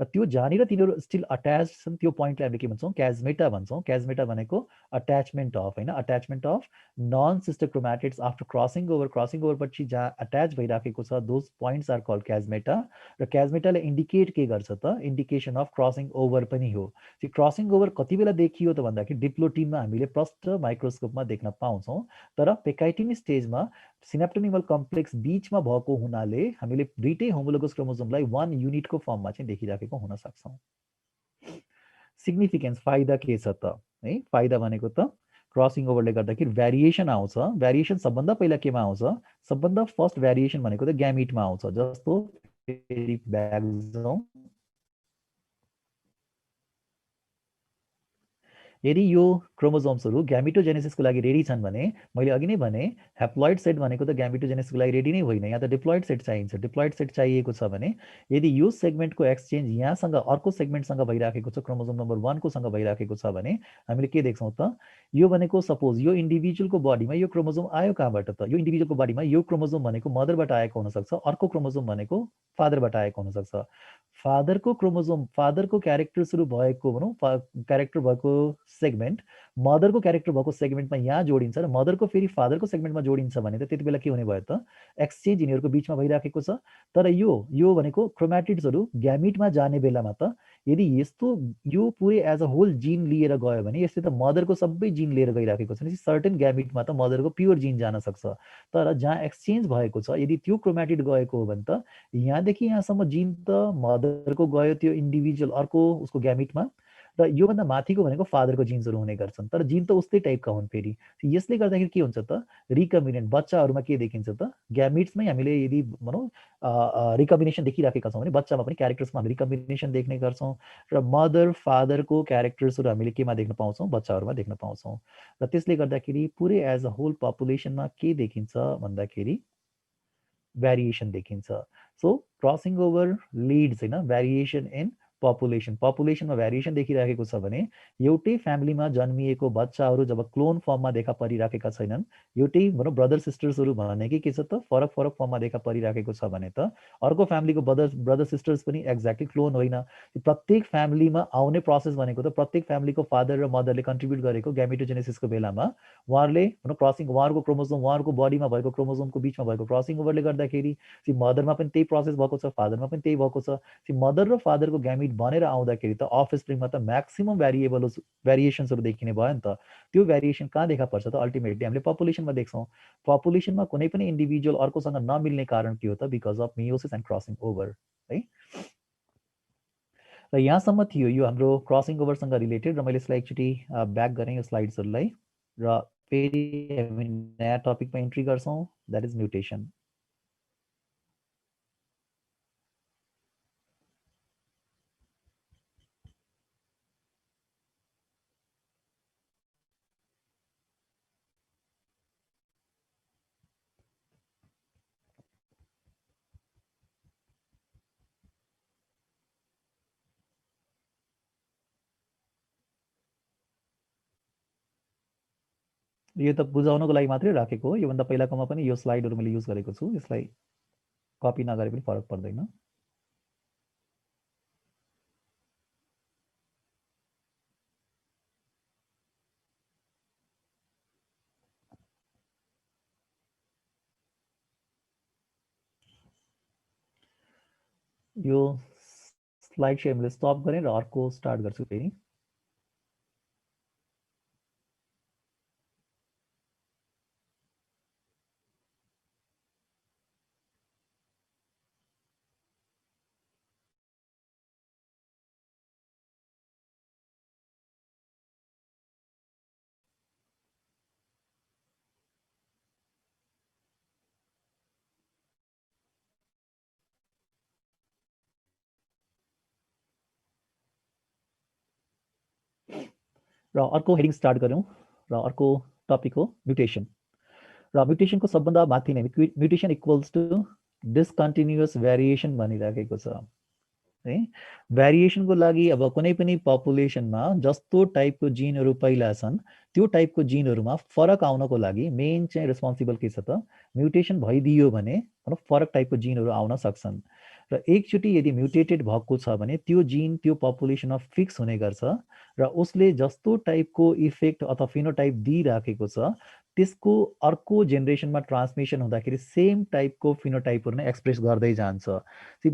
र त्यो जहाँनिर तिनीहरू स्टिल अट्याच छन् त्यो पोइन्टलाई हामीले के भन्छौँ, क्याजमेटा भन्छौँ। क्याजमेटा भनेको अट्याचमेन्ट अफ हैन, attachment of non sister chromatids after crossing over पछि जहाँ अट्याच भइराखेको छ those points are called chiasmata. र क्याजमेटाले इन्डिकेट के गर्छ त, इन्डिकेसन अफ क्रसिङ ओभर पनि हो। त्यो क्रसिङ ओभर कति बेला देखियो त भन्दाखेरि डिप्लोटिनमा हामीले प्रष्ट माइक्रोस्कोपमा देख्न पाउँछौँ, तर पेकाइटिन स्टेजमा सिनाप्टोनिमल कम्प्लेक्स बिचमा भएको हुनाले हामीले दुईटै होमोलोगस क्रोमोजोमलाई वान युनिटको फर्ममा चाहिँ देखिराखेको हुन सक्छौँ। सिग्निफिकेन्स फाइदा के छ त है, फाइदा भनेको त क्रसिङ ओभरले गर्दाखेरि भ्यारिएसन आउँछ। भ्यारिएसन सबभन्दा पहिला केमा आउँछ, सबभन्दा फर्स्ट भ्यारिएसन भनेको त ग्यामिटमा आउँछ। जस्तो फेरि ब्याक जाउँ, यदि यो क्रोमोजोम्सहरू ग्यामिटोजेनेसिसको लागि रेडी छन् भने मैले अघि नै भने ह्याप्लोइड सेट भनेको त ग्यामिटोजेनेसिसको लागि रेडी नै होइन, यहाँ त डिप्लोइड सेट चाहिन्छ। डिप्लोइड सेट चाहिएको छ भने यदि यो सेगमेन्टको एक्सचेन्ज यहाँसँग अर्को सेगमेन्टसँग भइराखेको छ, क्रोमोजोम नम्बर 1 कोसँग भइराखेको छ भने हामीले के देख्छौँ त, यो भनेको सपोज यो इन्डिभिजुअलको बडीमा यो क्रोमोजोम आयो कहाँबाट त, यो इन्डिभिजुअलको बडीमा यो क्रोमोजोम भनेको मदरबाट आएको हुनसक्छ, अर्को क्रोमोजोम भनेको फादरबाट आएको हुनसक्छ। फादरको क्रोमोजोम, फादरको क्यारेक्टर्सहरू भएको भनौँ, क्यारेक्टर भएको सेगमेन्ट मदरको क्यारेक्टर भएको सेगमेन्टमा यहाँ जोडिन्छ र मदरको फेरि फादरको सेगमेन्टमा जोडिन्छ भने त त्यति बेला के हुने भयो त, एक्सचेन्ज यिनीहरूको बिचमा भइराखेको छ। तर यो भनेको क्रोमाटिड्सहरू ग्यामिटमा जाने बेलामा त यदि यस्तो यो पुरै एज अ होल जिन लिएर गयो भने यसले त मदरको सबै जिन लिएर गइराखेको छ, सर्टेन ग्यामिटमा त मदरको प्योर जिन जान सक्छ। तर जहाँ एक्सचेन्ज भएको छ यदि त्यो क्रोमाटिड गएको हो भने त यहाँदेखि यहाँसम्म जिन त मदरको गयो त्यो इन्डिभिजुअल अर्को उसको ग्यामिटमा, र योभन्दा माथिको भनेको फादरको जिन्सहरू हुने गर्छन्, तर जिन त उस्तै टाइपका हुन् फेरि। यसले गर्दाखेरि के हुन्छ त, रिकम्बिनेन्ट बच्चाहरूमा के देखिन्छ त, ग्यामिट्समै हामीले यदि भनौँ रिकम्बिनेसन देखिराखेका छौँ भने बच्चामा पनि क्यारेक्टर्समा हामी रिकम्बिनेसन देख्ने गर्छौँ, र मदर फादरको क्यारेक्टर्सहरू हामीले केमा देख्न पाउँछौँ, बच्चाहरूमा देख्न पाउँछौँ। र त्यसले गर्दाखेरि पुरै एज अ होल पपुलेसनमा के देखिन्छ भन्दाखेरि भ्यारिएसन देखिन्छ। सो क्रसिङ ओभर लिड्स होइन भ्यारिएसन इन पपुलेसनमा भ्यारिएसन देखिराखेको छ भने एउटै फ्यामिलीमा जन्मिएको बच्चाहरू जब क्लोन फर्ममा देखा परिराखेका छैनन्, एउटै भनौँ ब्रदर सिस्टर्सहरू भनेकै के छ त फरक फरक फर्ममा देखा परिराखेको छ भने त अर्को फ्यामिलीको ब्रदर सिस्टर्स पनि एक्ज्याक्टली क्लोन होइन। प्रत्येक फ्यामिलीमा आउने प्रोसेस भनेको त प्रत्येक फ्यामिलीको फादर र मदरले कन्ट्रिब्युट गरेको ग्यामिटोजेनेसिसको बेलामा उहाँहरूले भनौँ क्रसिङ, उहाँहरूको क्रोमोजोम, उहाँहरूको बडीमा भएको क्रोमोजोमको बिचमा भएको क्रसिङ ओभरले गर्दाखेरि मदरमा पनि त्यही प्रोसेस भएको छ, फादरमा पनि त्यही भएको छ। मदर र फादरको ग्यामिट बनेर आउँदाखेरि त अफस्प्रिङमा त म्याक्सिमम भ्यारिएसन्सहरू देखिने भयो नि त। त्यो भ्यारिएसन कहाँ देखा पर्छ त, अल्टिमेटली हामीले पपुलेसनमा देख्छौँ। पपुलेसनमा कुनै पनि इन्डिभिजुअल अर्कोसँग नमिल्ने कारण के हो त, because of meiosis and crossing over है। र यहाँसम्म थियो यो हाम्रो क्रसिङ ओभरसँग रिलेटेड, र मैले यसलाई एकचोटि ब्याक गरेँ यो स्लाइड्सहरूलाई, र फेरि हामी नयाँ टपिकमा इन्ट्री गर्छौँ, द्याट इज म्युटेसन। यो त बुझाउनको लागि मात्रै राखेको हो, योभन्दा पहिलाकोमा पनि यो स्लाइडहरू मैले युज गरेको छु, यसलाई कपी नगरे पनि फरक पर्दैन। यो स्लाइड चाहिँ हामीले स्टप गरेँ र अर्को स्टार्ट गर्छु फेरि। र अर्को हेडिङ स्टार्ट गरौँ र अर्को टपिक हो म्युटेसन र म्युटेसनको सबभन्दा माथि नै म्युटेसन इक्वल्स टु डिसकन्टिन्युअस भेरिएसन भनिराखेको छ है भेरिएसनको लागि अब कुनै पनि पपुलेसनमा जस्तो टाइपको जिनहरू पहिला छन् त्यो टाइपको जिनहरूमा फरक आउनको लागि मेन चाहिँ रेस्पोन्सिबल के छ त म्युटेसन भइदियो भने फरक टाइपको जिनहरू आउन सक्छन् र एकचोटि यदि म्युटेटेड भएको छ भने त्यो जिन त्यो पपुलेसनमा फिक्स हुने गर्छ र उसले जस्तो टाइपको इफेक्ट अथवा फिनोटाइप दिइराखेको छ त्यसको अर्को जेनेरेसनमा ट्रान्समिसन हुँदाखेरि सेम टाइपको फिनोटाइपहरू नै एक्सप्रेस गर्दै जान्छ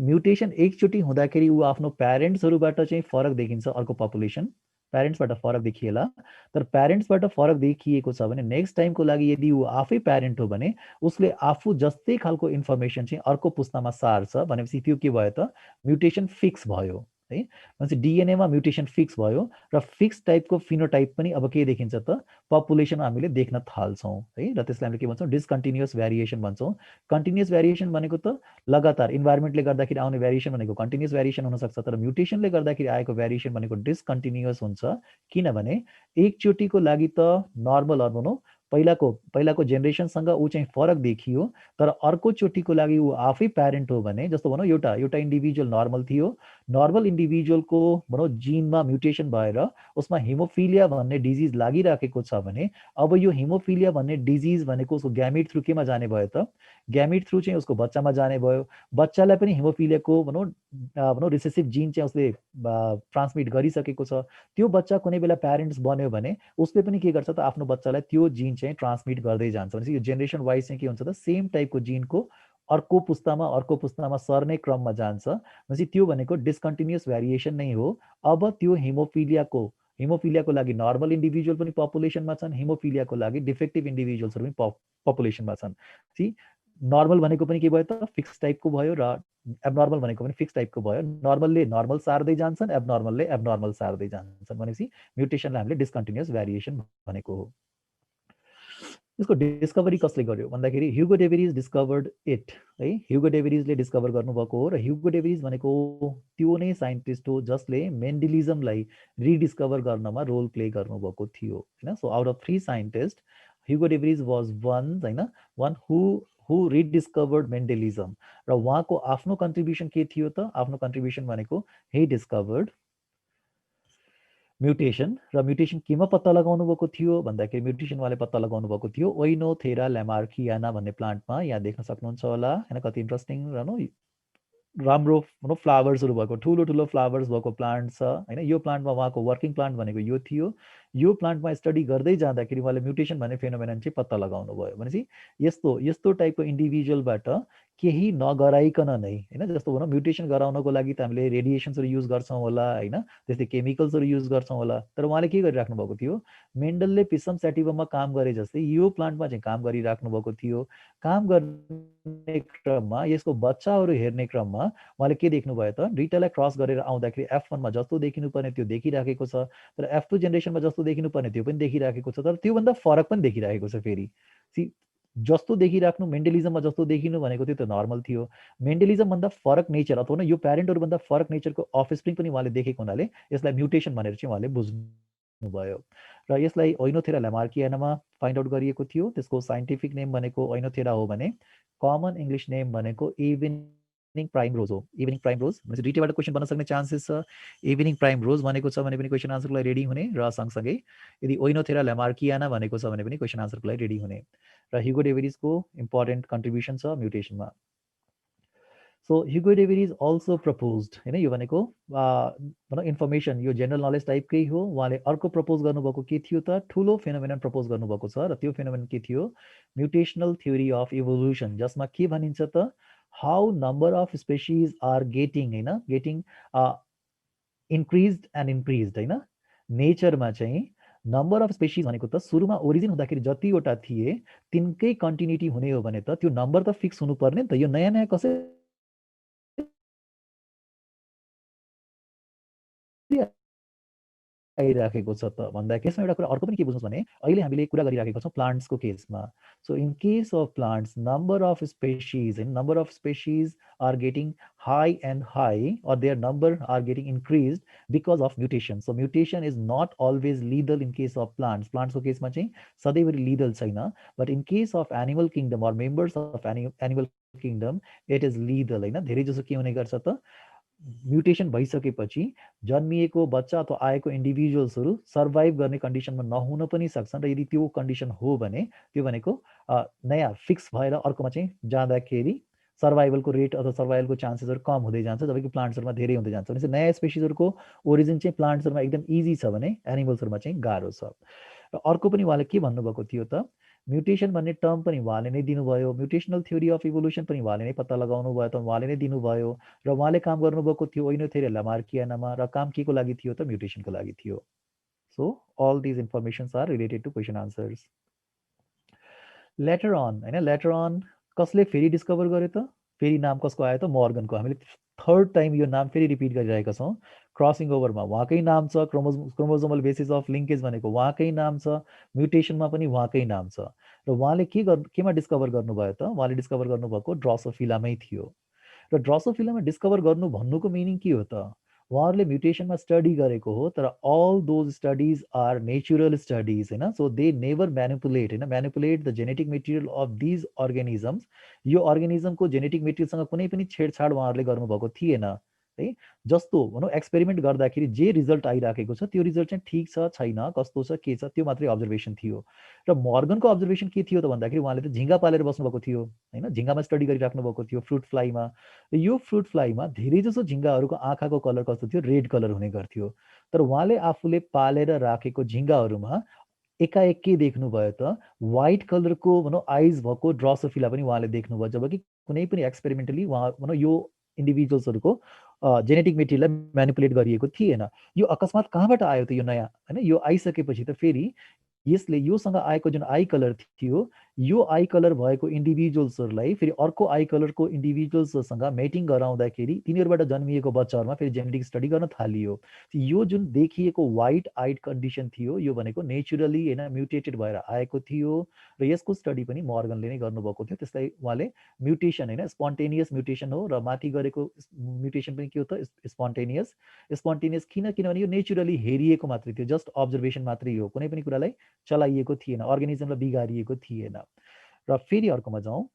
म्युटेसन एकचोटि हुँदाखेरि ऊ आफ्नो प्यारेन्ट्सहरूबाट चाहिँ फरक देखिन्छ अर्को पपुलेसन प्यारेन्ट्सबाट फरक देखिएला तर प्यारेन्ट्सबाट फरक देखिएको छ भने नेक्स्ट टाइमको लागि यदि ऊ आफै प्यारेन्ट हो भने उसले आफू जस्तै खालको इन्फर्मेसन चाहिँ अर्को पुस्तामा सार्छ भनेपछि त्यो के भयो त म्युटेसन फिक्स भयो है भनेपछि डिएनएमा म्युटेसन फिक्स भयो र फिक्स टाइपको फिनोटाइप पनि अब के देखिन्छ त पपुलेसनमा हामीले देख्न थाल्छौँ है र त्यसलाई हामीले के भन्छौँ डिसकन्टिन्युअस भेरिएसन भन्छौँ कन्टिन्युअस भेरिएसन भनेको त लगातार इन्भाइरोमेन्टले गर्दाखेरि आउने भेरिएसन भनेको कन्टिन्युअस भेरिएसन हुनसक्छ तर म्युटेसनले गर्दाखेरि आएको भेरिएसन भनेको डिसकन्टिन्युअस हुन्छ किनभने एकचोटिको लागि त नर्मल भनौँ पहिलाको जेनेरेसनसँग ऊ चाहिँ फरक देखियो तर अर्को चोटिको लागि ऊ आफै प्यारेन्ट हो भने जस्तो भनौँ एउटा इन्डिभिजुअल नर्मल थियो नर्मल इन्डिभिजुअलको भनौँ जिनमा म्युटेसन भएर उसमा हिमोफिलिया भन्ने डिजिज लागिराखेको छ भने अब यो हिमोफिलिया भन्ने डिजिज भनेको उसको ग्यामिट थ्रु केमा जाने भयो त ग्यामिट थ्रु चाहिँ उसको बच्चामा जाने भयो बच्चालाई पनि हिमोफिलियाको भनौँ रिसेसिभ जिन चाहिँ उसले ट्रान्समिट गरिसकेको छ त्यो बच्चा कुनै बेला प्यारेन्ट्स बन्यो भने उसले पनि के गर्छ त आफ्नो बच्चालाई त्यो जिन चाहिँ ट्रान्समिट गर्दै जान्छ भनेपछि यो जेनेरेसन वाइज चाहिँ के हुन्छ त सेम टाइपको जिनको अर्को पुस्तामा सर्ने क्रममा जान्छ भनेपछि त्यो भनेको डिसकन्टिन्युअस भेरिएसन नै हो अब त्यो हिमोफिलियाको लागि नर्मल इन्डिभिजुअल पनि पपुलेसनमा छन् हिमोफिलियाको लागि डिफेक्टिभ इन्डिभिजुअल्सहरू पनि पपुलेसनमा छन् नर्मल भनेको पनि के भयो त फिक्स टाइपको भयो र एबनर्मल भनेको पनि फिक्स टाइपको भयो नर्मलले नर्मल सार्दै जान्छन् एबनर्मलले एबनर्मल सार्दै जान्छन् भनेपछि म्युटेसनलाई हामीले डिसकन्टिन्युअस भेरिएसन भनेको हो यसको डिस्कभरी कसले गर्यो भन्दाखेरि ह्युगो डेभिरिज डिस्कभर्ड इट है ह्युगो डेभिरिजले डिस्कभर गर्नुभएको हो र ह्युगो डेभिरिज भनेको त्यो नै साइन्टिस्ट हो जसले मेन्डेलिजमलाई रिडिस्कभर गर्नमा रोल प्ले गर्नुभएको थियो होइन so out of 3 scientist Hugo de Vries was one who rediscovered Mendelism र उहाँको आफ्नो कन्ट्रिब्युसन के थियो त आफ्नो कन्ट्रिब्युसन भनेको ही डिस्कभर्ड म्युटेसन र म्युटेसन केमा पत्ता लगाउनु भएको थियो भन्दाखेरि म्युटेसन उहाँले पत्ता लगाउनु भएको थियो ओइनोथेरा ल्यामार्कियाना भन्ने प्लान्टमा यहाँ देख्न सक्नुहुन्छ होला होइन कति इन्ट्रेस्टिङ राम्रो भनौँ फ्लावर्सहरू भएको ठुलो फ्लावर्स भएको प्लान्ट छ होइन यो प्लान्टमा उहाँको वर्किङ प्लान्ट भनेको यो थियो यो प्लान्टमा स्टडी गर्दै जाँदाखेरि उहाँले म्युटेसन भन्ने फेनोमेनन चाहिँ पत्ता लगाउनु भयो भनेपछि यस्तो टाइपको इन्डिभिजुअलबाट केही नगराइकन नै होइन जस्तो भनौँ म्युटेसन गराउनको लागि त हामीले रेडिएसन्सहरू युज गर्छौँ होला होइन त्यस्तै केमिकल्सहरू युज गर्छौँ होला तर उहाँले के गरिराख्नु भएको थियो मेन्डलले पिसम स्याटिभममा काम गरे जस्तै यो प्लान्टमा चाहिँ काम गरिराख्नु भएको थियो काम गर्ने क्रममा यसको बच्चाहरू हेर्ने क्रममा उहाँले के देख्नुभयो त दुईटालाई क्रस गरेर आउँदाखेरि F1मा जस्तो देखिनुपर्ने त्यो देखिराखेको छ तर F2 जेनेरेसनमा जस्तो देखिनुपर्ने त्यो पनि देखिराखेको छ तर त्योभन्दा फरक पनि देखिराखेको छ फेरि जस्तो देखिराख्नु मेन्डेलिजममा जस्तो देखिनु भनेको त्यो त नर्मल थियो मेन्डेलिजमभन्दा फरक नेचर अथवा यो प्यारेन्टहरूभन्दा फरक नेचरको अफस्प्रिङ पनि उहाँले देखेको हुनाले यसलाई म्युटेसन भनेर चाहिँ उहाँले बुझ्नुभयो र यसलाई ओइनोथेरा ल्यामार्कियानामा फाइन्ड आउट गरिएको थियो त्यसको साइन्टिफिक नेम भनेको ओइनोथेरा हो भने कमन इङ्ग्लिस नेम भनेको इभिनिङ प्राइम रोज हो इभिनिङ प्राइम रोज भनेपछि दुईटैबाट क्वेसन बन्न सक्ने चान्सेस छ इभिनिङ प्राइम रोज भनेको छ भने पनि क्वेसन आन्सरको लागि रेडी हुने र सँगसँगै यदि ओइनोथेरा ल्यामार्कियाना भनेको छ भने पनि क्वेसन आन्सरको लागि रेडी हुने र ह्युगो डेभिरिजको इम्पोर्टेन्ट कन्ट्रिब्युसन छ म्युटेसनमा सो ह्युगो डेभिरिज अल्सो प्रपोज्ड होइन यो भनेको भनौँ इन्फर्मेसन यो जेनरल नलेज टाइपकै हो उहाँले अर्को प्रपोज गर्नुभएको के थियो त ठुलो फेनोमेनन प्रपोज गर्नुभएको छ र त्यो फेनोमेनन के थियो म्युटेसनल थ्योरी अफ इभोल्युसन जसमा के भनिन्छ त how number of species are getting increased and increased होइन नेचरमा चाहिँ नम्बर अफ स्पेसिज भनेको त सुरुमा ओरिजिन हुँदाखेरि जतिवटा थिए तिनकै कन्टिन्युटी हुने हो भने त त्यो नम्बर त फिक्स हुनुपर्ने नि त यो नयाँ नयाँ कसै आइराखेको छ त भन्दा केसमा एउटा कुरा अर्को पनि के बुझ्नुहोस् भने अहिले हामीले कुरा गरिराखेको छौँ प्लान्ट्सको केसमा. So in case of plants number of species are getting high and high, or their number are getting increased because of mutation. So mutation is not always lethal in case of plants. Plants को केसमा चाहिँ सधैँभरि lethal छैन, but in case of animal kingdom or members of animal kingdom it is lethal हैन. धेरै जसो के हुने गर्छ त म्युटेसन भइसकेपछि जन्मिएको बच्चा अथवा आएको इन्डिभिजुअल्सहरू सर्भाइभ गर्ने कन्डिसनमा नहुन पनि सक्छन् र यदि त्यो कन्डिसन हो भने त्यो भनेको नयाँ फिक्स भएर अर्कोमा चाहिँ जाँदाखेरि सर्भाइभलको रेट अथवा सर्भाइभलको चान्सेसहरू कम हुँदै जान्छ, जबकि प्लान्ट्सहरूमा धेरै हुँदै जान्छ. भनेपछि नयाँ स्पेसिसहरूको ओरिजिन चाहिँ प्लान्ट्सहरूमा एकदम इजी छ भने एनिमल्सहरूमा चाहिँ गाह्रो छ. र अर्को पनि उहाँले के भन्नुभएको थियो त म्युटेसन भन्ने टर्म पनि उहाँले नै दिनुभयो, म्युटेसनल थ्योरी अफ इभोल्युसन पनि उहाँले नै पत्ता लगाउनु भयो त उहाँले नै दिनुभयो र उहाँले काम गर्नुभएको थियो ओइनोथेरिया लामार्कियानामा र काम के को लागि थियो त म्युटेसनको लागि थियो. So all these informations are related to question answers. Later on कसले फेरि डिस्कभर गर्यो त फेरि नाम कसको आयो त मर्गनको. हामीले थर्ड टाइम यो नाम फेरि रिपिट गरिरहेका छौँ. क्रसिङ ओभरमा उहाँकै नाम छ, क्रोमोजोमल बेसिस अफ लिङ्केज भनेको उहाँकै नाम छ, म्युटेसनमा पनि उहाँकै नाम छ. र उहाँले केमा डिस्कभर गर्नुभयो त उहाँले डिस्कभर गर्नुभएको ड्रोसोफिलामै थियो. र ड्रोसोफिलामा डिस्कभर गर्नु भन्नुको मिनिङ के हो त उहाँहरूले म्युटेसनमा स्टडी गरेको हो तर all those studies are natural studies होइन. So they never manipulate the genetic material of these organisms. यो अर्गानिजमको जेनेटिक मेटेरियलसँग कुनै पनि छेडछाड उहाँहरूले गर्नुभएको थिएन है. जस्तो भनौँ एक्सपेरिमेन्ट गर्दाखेरि जे रिजल्ट आइराखेको छ त्यो रिजल्ट चाहिँ ठिक छ छैन कस्तो छ के छ त्यो मात्रै अब्जर्भेसन थियो. र मर्गनको अब्जर्भेसन के थियो त भन्दाखेरि उहाँले त झिङ्गा पालेर बस्नुभएको थियो होइन, झिङ्गामा स्टडी गरिराख्नु भएको थियो फ्रुट फ्लाईमा. यो फ्रुट फ्लाईमा धेरै जसो झिङ्गाहरूको आँखाको कलर कस्तो थियो रेड कलर हुने गर्थ्यो. तर उहाँले आफूले पालेर राखेको झिङ्गाहरूमा एकाएक के देख्नुभयो त व्हाइट कलरको भनौँ आइज भएको ड्रोसोफिला पनि उहाँले देख्नुभयो, जबकि कुनै पनि एक्सपेरिमेन्टली उहाँ भनौँ यो इन्डिभिजुअल्सहरूको जेनेटिक मेटेरियललाई म्यानिपुलेट गरिएको थिएन. यो अकस्मात कहाँबाट आयो त यो नयाँ होइन. यो आइसकेपछि त फेरि यसले योसँग आएको जुन आई कलर थियो यो आई कलर भएको इन्डिभिजुअल्सहरूलाई फेरि अर्को आई कलरको इन्डिभिजुअल्ससँग मेटिङ गराउँदाखेरि तिनीहरूबाट जन्मिएको बच्चाहरूमा फेरि जेनेटिक स्टडी गर्न थालियो. यो जुन देखिएको व्हाइट आइड कन्डिसन थियो यो भनेको नेचुरली होइन म्युटेटेड भएर आएको थियो र यसको स्टडी पनि मर्गनले नै गर्नुभएको थियो. त्यसलाई उहाँले म्युटेसन होइन स्पोन्टेनियस म्युटेसन हो र माथि गरेको म्युटेसन पनि के हो त स्पोन्टेनियस किनभने यो नेचुरली हेरिएको मात्रै थियो, जस्ट अब्जर्भेसन मात्रै हो, कुनै पनि कुरालाई चलाइएको थिएन, अर्गानिजमलाई बिगारिएको थिएन. र फेरि अर्कोमा जाउँ.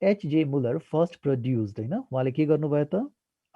एच.जे. मुलर फर्स्ट प्रड्युस्ड होइन उहाँले के गर्नुभयो त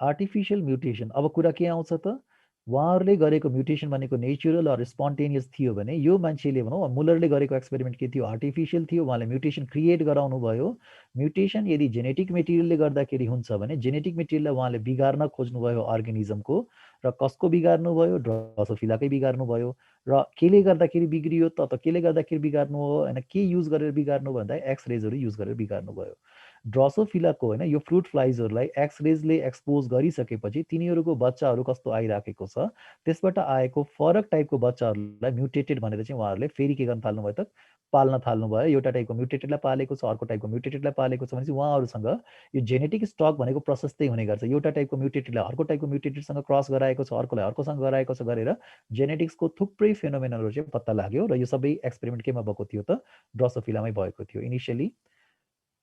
आर्टिफिसियल म्युटेसन. अब कुरा के आउँछ त उहाँहरूले गरेको म्युटेसन भनेको नेचुरल अर स्पोन्टेनियस थियो भने यो मान्छेले भनौँ मुलरले गरेको एक्सपेरिमेन्ट के थियो आर्टिफिसियल थियो. उहाँले म्युटेसन क्रिएट गराउनु भयो. म्युटेसन यदि जेनेटिक मेटेरियलले गर्दाखेरि हुन्छ भने जेनेटिक मेटेरियललाई उहाँले बिगार्न खोज्नुभयो अर्गानिजमको र कसको बिगार्नु भयो ड्रोसोफिलाकै बिगार्नु भयो. र केले गर्दाखेरि बिग्रियो त केले गर्दाखेरि बिगार्नु हो होइन के युज गरेर बिगार्नु भन्दा एक्सरेजहरू युज गरेर बिगार्नु भयो. ड्रोसोफिलाको होइन यो फ्रुट फ्लाइजहरूलाई एक्सरेजले एक्सपोज गरिसकेपछि तिनीहरूको बच्चाहरू कस्तो आइराखेको छ त्यसबाट आएको फरक टाइपको बच्चाहरूलाई म्युटेटेड भनेर चाहिँ उहाँहरूले फेरि के गर्न थाल्नुभयो त पाल्न थाल्नुभयो. एउटा टाइपको म्युटेटेडलाई पालेको छ अर्को टाइपको म्युटेटेडलाई पालेको छ भने चाहिँ उहाँहरूसँग यो जेनेटिक स्टक भनेको प्रशस्तै हुने गर्छ. एउटा टाइपको म्युटेटेडलाई अर्को टाइपको म्युटेटेडसँग क्रस गराएको छ अर्कोलाई अर्कोसँग गराएको छ गरेर जेनेटिक्सको थुप्रै फेनोमेनलहरू चाहिँ पत्ता लाग्यो र यो सबै एक्सपेरिमेन्ट केमा भएको थियो त ड्रोसोफिलामै भएको थियो. इनिसियली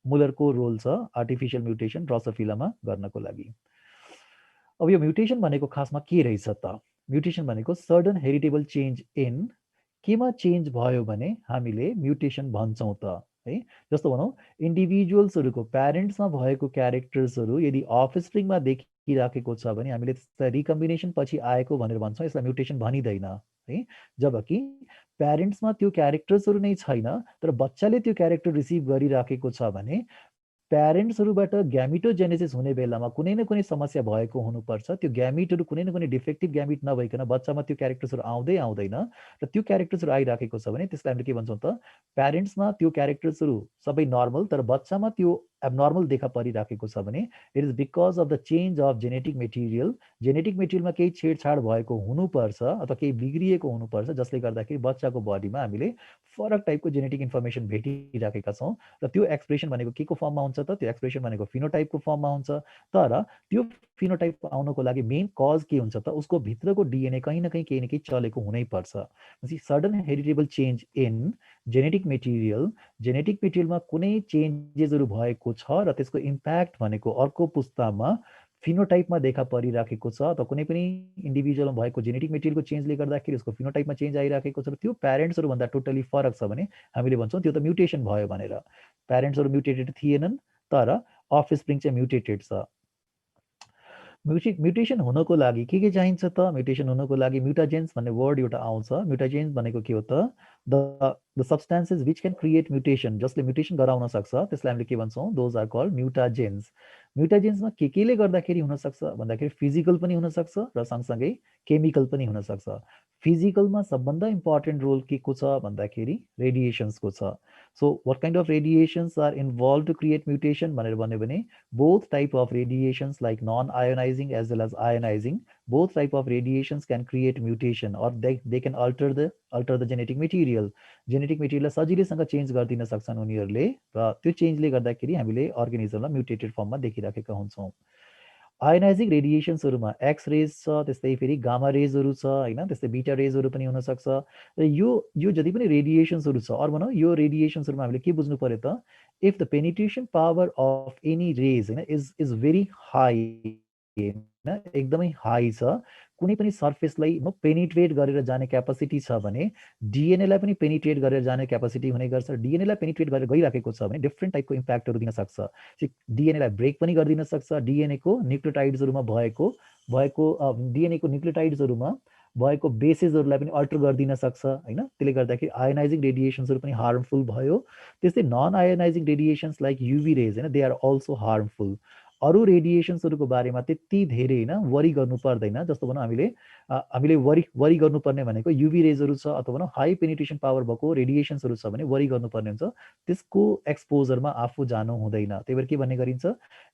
मुलरको रोल छ आर्टिफिसियल म्युटेसन ड्रोसोफिलामा गर्नको लागि. अब यो म्युटेसन भनेको खासमा के रहेछ त म्युटेसन भनेको सडन हेरिटेबल चेन्ज इन केमा चेन्ज भयो भने हामीले म्युटेसन भन्छौँ त है. जस्तो भनौँ इन्डिभिजुअल्सहरूको प्यारेन्ट्समा भएको क्यारेक्टर्सहरू यदि अफस्प्रिङमा देखिराखेको छ भने हामीले त्यसलाई रिकम्बिनेसन पछि आएको भनेर भन्छौँ, यसलाई म्युटेसन भनिँदैन है. जबकि प्यारेन्ट्समा त्यो क्यारेक्टर्सहरू नै छैन तर बच्चाले त्यो क्यारेक्टर रिसिभ गरिराखेको छ भने प्यारेन्ट्सहरूबाट ग्यामिटोजेनेसिस हुने बेलामा कुनै न कुनै समस्या भएको हुनुपर्छ. त्यो ग्यामिटहरू कुनै न कुनै डिफेक्टिभ ग्यामिट नभइकन बच्चामा त्यो क्यारेक्टर्सहरू आउँदैन र त्यो क्यारेक्टर्सहरू आइराखेको छ भने त्यसलाई हामीले के भन्छौँ त प्यारेन्ट्समा त्यो क्यारेक्टर्सहरू सबै नर्मल तर बच्चामा त्यो एबनर्मल देखा परिराखेको छ भने it is because of the change of genetic मेटेरियलमा केही छेडछाड भएको हुनुपर्छ अथवा केही बिग्रिएको हुनुपर्छ, जसले गर्दाखेरि बच्चाको बडीमा हामीले फरक टाइपको जेनेटिक इन्फर्मेसन भेटिराखेका छौँ र त्यो एक्सप्रेसन भनेको के को फर्ममा हुन्छ त? त्यो एक्सप्रेसन भनेको फिनोटाइपको फर्ममा हुन्छ। तर त्यो फिनोटाइप आउनको लागि मेन कज के हुन्छ त? उसको भित्रको डिएनए कहीँ न कहीँ केही न केही चलेको हुनैपर्छ। Sudden heritable change in genetic मेटेरियलमा कुनै चेन्जेसहरू भएको छ र त्यसको इम्प्याक्ट भनेको अर्को पुस्तामा फिनोटाइपमा देखा परिराखेको छ, अथवा कुनै पनि इन्डिभिजुअलमा भएको जेनेटिक मेटेरियलको चेन्जले गर्दाखेरि उसको फिनोटाइपमा चेन्ज आइराखेको छ र त्यो प्यारेन्ट्सहरूभन्दा टोटली फरक छ भने हामीले भन्छौँ त्यो त म्युटेसन भयो भनेर। प्यारेन्ट्सहरू म्युटेटेड थिएनन् तर अफस्प्रिङ चाहिँ म्युटेटेड छ। म्युटेसन हुनको लागि के चाहिन्छ त? म्युटेसन हुनको लागि म्युटाजेन्स भन्ने वर्ड एउटा आउँछ। म्युटाजेन्स भनेको के हो त? The substances which can create mutation, जसले म्युटेसन गराउन सक्छ त्यसलाई हामीले के भन्छौँ? Those are called mutagens. म्युटाजेन्समा केले गर्दाखेरि हुनसक्छ भन्दाखेरि फिजिकल पनि हुनसक्छ र सँगसँगै केमिकल पनि हुनसक्छ। फिजिकलमा सबभन्दा इम्पोर्टेन्ट रोल के को छ भन्दाखेरि रेडिएसन्सको छ। So what kind of radiations are involve to create mutation भनेर भन्यो भने both type of radiations like non-ionizing as well as ionizing, both type of radiations can create mutation or they can alter the genetic material. Genetic मेटेरियललाई सजिलैसँग चेन्ज गरिदिन सक्छन् उनीहरूले र त्यो चेन्जले गर्दाखेरि हामीले अर्गानिजमलाई म्युटेटेड फर्ममा देखिराखेका हुन्छौँ। आयोनाइजिङ रेडिएसन्सहरूमा एक्स रेज छ, त्यस्तै फेरि गामा रेजहरू छ होइन, त्यस्तै बिटा रेजहरू पनि हुनसक्छ। र यो जति पनि रेडिएसन्सहरू छ, अरू भनौँ यो रेडिएसन्सहरूमा हामीले के बुझ्नु पर्यो त? If the penetration power of any rays होइन इज भेरी हाई होइन, एकदमै हाई छ, कुनै पनि सर्फेसलाई पेनिट्रेट गरेर जाने क्यापासिटी छ भने डिएनएलाई पनि पेनिट्रेट गरेर जाने क्यापासिटी हुने गर्छ। डिएनएलाई पेनिट्रेट गरेर गइराखेको छ भने डिफ्रेन्ट टाइपको इम्प्याक्टहरू दिन सक्छ। डिएनएलाई ब्रेक पनि गरिदिन सक्छ। डिएनएको न्युक्लियोटाइड्सहरूमा भएको डिएनएको न्युक्लियोटाइड्सहरूमा भएको बेसेसहरूलाई पनि अल्टर गरिदिन सक्छ होइन। त्यसले गर्दाखेरि आयोनाइजिङ रेडिएसन्सहरू पनि हार्मफुल भयो। त्यस्तै non ionizing radiations like UV rays होइन, दे आर अल्सो हार्मफुल। अरू रेडिएसन्सहरूको बारेमा त्यति धेरै होइन वरी गर्नु पर्दैन। जस्तो भनौँ हामीले वरी गर्नुपर्ने भनेको युभी रेजहरू छ अथवा भनौँ हाई पेनिट्रेसन पावर भएको रेडिएसन्सहरू छ भने वरी गर्नुपर्ने हुन्छ, त्यसको एक्सपोजरमा आफू जानु हुँदैन। त्यही भएर के भन्ने गरिन्छ,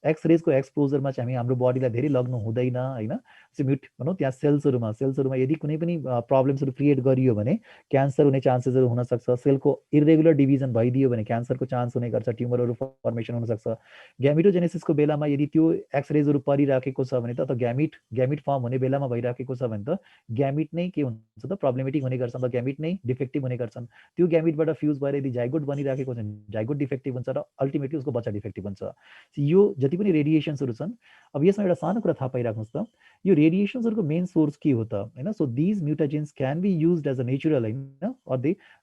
एक्स रेजको एक्सपोजरमा चाहिँ हामी हाम्रो बडीलाई धेरै लग्नु हुँदैन होइन। भनौँ त्यहाँ सेल्सहरूमा यदि कुनै पनि प्रब्लम्सहरू क्रिएट गरियो भने क्यान्सर हुने चान्सेसहरू हुनसक्छ। सेलको इरेगुलर डिभिजन भइदियो भने क्यान्सरको चान्स हुने गर्छ, ट्युमरहरू फर्मेसन हुनसक्छ। ग्यामिटोजेनेसिसको बेलामा यदि त्यो एक्सरेजहरू परिराखेको छ भने त अथवा ग्यामिट फर्म हुने बेलामा भइराखेको छ भने त ग्यामिट नै के हुन्छ त? प्रब्लमेटिक हुने गर्छ, अन्त ग्यामिट नै डिफेक्टिभ हुने गर्छन्। त्यो ग्यामिटबाट फ्युज भएर यदि जाइगोट बनिराखेको छ भने जाइगोट डिफेक्टिभ हुन्छ र अल्टिमेटली उसको बच्चा डिफेक्टिभ हुन्छ। यो जति पनि रेडिएसन्सहरू छन्, अब यसमा एउटा सानो कुरा थाहा पाइराख्नुहोस् त, यो रेडिएसन्सहरूको मेन सोर्स के हो त होइन। So these mutagens can be used as a natural होइन, or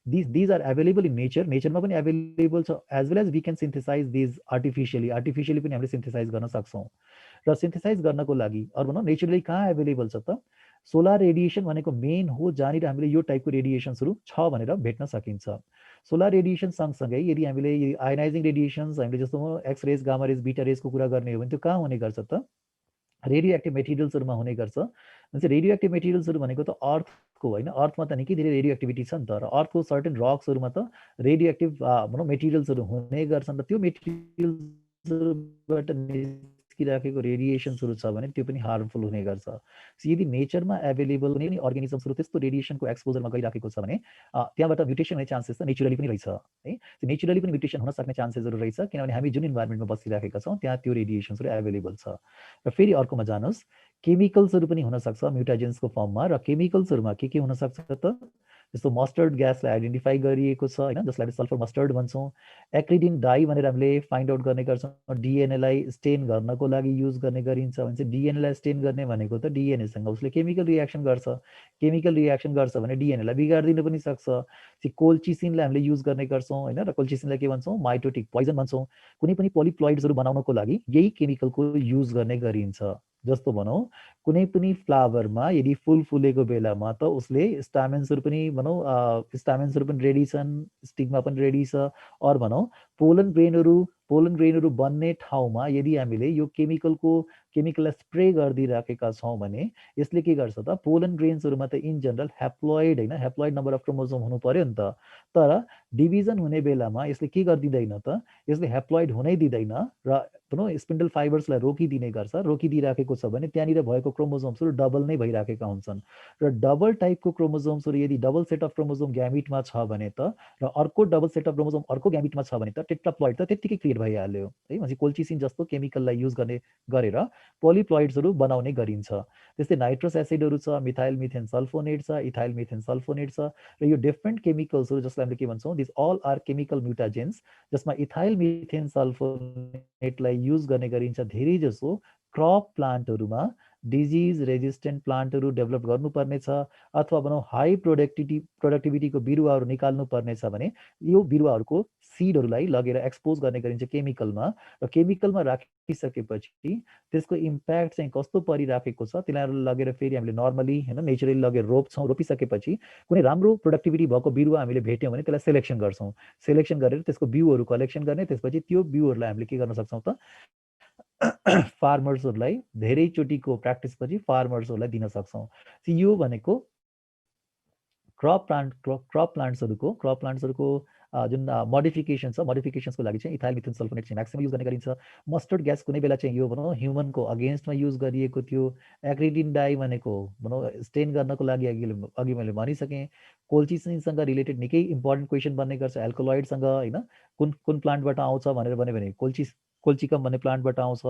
these are available in नेचरमा पनि एभाइलेबल छ, as well as we can synthesize these artificially पनि हामीले सिन्थेसाइज गर्न सक्छौँ। र सिन्थेसाइज गर्नको लागि अरू भनौँ नेचुरली कहाँ एभाइलेबल छ त? सोलर रेडिएसन भनेको मेन हो जहाँनिर हामीले यो टाइपको रेडिएसन्सहरू छ भनेर भेट्न सकिन्छ। सोलर रेडिएसन सँगसँगै यदि हामीले आयोनाइजिङ रेडिएसन्स हामीले जस्तो एक्स रेज, गामा रेज, बिटा रेजको कुरा गर्ने हो भने त्यो कहाँ हुने गर्छ त? रेडियो एक्टिभ मेटेरियल्सहरूमा हुने गर्छ। रेडियो एक्टिभ मेटेरियल्सहरू भनेको त अर्थको होइन, अर्थमा त निकै धेरै रेडियो एक्टिभिटी छ नि त, र अर्थको सर्टेन रक्सहरूमा त रेडियो एक्टिभ भनौँ मेटेरियल्सहरू हुने गर्छन्। र त्यो मेटेरियल्सबाट निस्किराखेको रेडिएसन्सहरू छ भने त्यो पनि हार्मफुल हुने गर्छ। यदि नेचरमा एभाइलेबल कुनै पनि अर्गानिजम्सहरू त्यस्तो रेडिएसनको एक्सपोजरमा गइराखेको छ भने त्यहाँबाट म्युटेसन हुने चान्सेस त नेचुरली पनि रहेछ है। नेचुरली पनि म्युटेसन हुन सक्ने चान्सेसहरू रहेछ, किनभने हामी जुन इन्भाइरोमेन्टमा बसिराखेका छौँ त्यहाँ त्यो रेडिएसन्सहरू एभाइलेबल छ। र फेरि अर्कोमा जानुहोस्, केमिकल्सहरू पनि हुनसक्छ म्युटाजेन्सको फर्ममा। र केमिकल्सहरूमा के हुनसक्छ त? जस्तो मस्टर्ड ग्यासलाई आइडेन्टिफाई गरिएको छ होइन, जसलाई हामीले सल्फर मस्टर्ड भन्छौँ। एक्रिडिन डाई भनेर हामीले फाइन्ड आउट गर्ने गर्छौँ। डिएनएलाई स्टेन गर्नको लागि युज गर्ने गरिन्छ भने चाहिँ डिएनएलाई स्टेन गर्ने भनेको त डिएनएसँग उसले केमिकल रियाक्सन गर्छ भने डिएनएलाई बिगारिदिन पनि सक्छ। कोल्चिसिनलाई हामीले युज गर्ने गर्छौँ होइन, र कोल्चिसिनलाई के भन्छौँ? माइटोटिक पोइजन भन्छौँ। कुनै पनि पोलिप्लोइड्सहरू बनाउनको लागि यही केमिकलको युज गर्ने गरिन्छ। जस्तो भनौँ कुनै पनि फ्लावरमा यदि फुल फुलेको बेलामा त उसले स्टामेन्सहरू पनि भनौँ स्टामेन्सहरू पनि रेडी छन्, स्टिग्मा पनि रेडी छ। अरू भनौँ पोलन ग्रेनहरू बन्ने ठाउँमा यदि हामीले यो केमिकलको केमिकललाई स्प्रे गरिदिइराखेका छौँ भने यसले के गर्छ त पोलन ग्रेन्सहरूमा त इन जनरल ह्याप्लोइड होइन ह्याप्लोइड नम्बर अफ क्रोमोजोम हुनु पर्यो नि त तर डिभिजन हुने बेलामा यसले के गरिदिँदैन त यसले ह्याप्लोइड हुनै दिँदैन र स्पिन्डल फाइबर्सलाई रोकिदिने गर्छ रोकिदिइराखेको छ भने त्यहाँनिर भएको क्रोमोजोम्सहरू डबल नै भइराखेका हुन्छन् र डबल टाइपको क्रोमोजोम्सहरू यदि डबल सेट अफ क्रोमोजोम ग्यामिटमा छ भने त र अर्को डबल सेट अफ क्रोमोजोम अर्को ग्यामिटमा छ भने त टेट्राप्लोइड त त्यत्तिकै क्रिएट भइहाल्यो है भनेपछि कोल्चिसिन जस्तो केमिकललाई युज गरेर पोलिप्लोइड्सहरू बनाउने गरिन्छ त्यस्तै नाइट्रस एसिडहरू छ मिथाइल मिथेन सल्फोनेट छ इथाइल मिथेन सल्फोनेट छ र यो डिफ्रेन्ट केमिकल्सहरू जसलाई हामीले के भन्छौँ दिस अल आर केमिकल म्युटाजेन्स जसमा इथाइल मिथेन सल्फोनेटलाई युज गर्ने गरिन्छ धेरै जसो क्रप प्लान्टहरूमा डिजिज रेजिस्टेन्ट प्लान्टहरू डेभलप गर्नुपर्नेछ अथवा भनौँ हाई प्रोडक्टिभिटीको बिरुवाहरू निकाल्नु पर्नेछ भने यो बिरुवाहरूको सिडहरूलाई लगेर एक्सपोज गर्ने गरिन्छ केमिकलमा र केमिकलमा राखिसकेपछि त्यसको इम्प्याक्ट चाहिँ कस्तो परिराखेको छ त्यसलाई लगेर फेरि हामीले नर्मली होइन नेचुरली लगेर रोपिसकेपछि कुनै राम्रो प्रोडक्टिभिटी भएको बिरुवा हामीले भेट्यौँ भने त्यसलाई सेलेक्सन गरेर त्यसको बिउहरू कलेक्सन गर्ने त्यसपछि त्यो बिउहरूलाई हामीले के गर्न सक्छौँ त फार्मर्सहरूलाई धेरैचोटिको प्र्याक्टिसपछि फार्मर्सहरूलाई दिन सक्छौँ यो भनेको क्रप प्लान्ट्सहरूको जुन मोडिफिकेसन छ मोडिफिकेसन्सको लागि चाहिँ इथाइल मिथेन सल्फोनेट चाहिँ म्याक्सिमम युज गर्ने गरिन्छ मस्टर्ड ग्यास कुनै बेला चाहिँ यो भनौँ ह्युमनको अगेन्स्टमा युज गरिएको थियो एक्रिडिन डाई भनेको भनौँ स्टेन गर्नको लागि अघि मैले भनिसकेँ कोल्चिसिनसँग रिलेटेड निकै इम्पोर्टेन्ट क्वेसन बन्ने गर्छ एल्कोलोइडसँग होइन कुन प्लान्टबाट आउँछ भनेर भन्यो भने कोल्चिकम भन्ने प्लान्टबाट आउँछ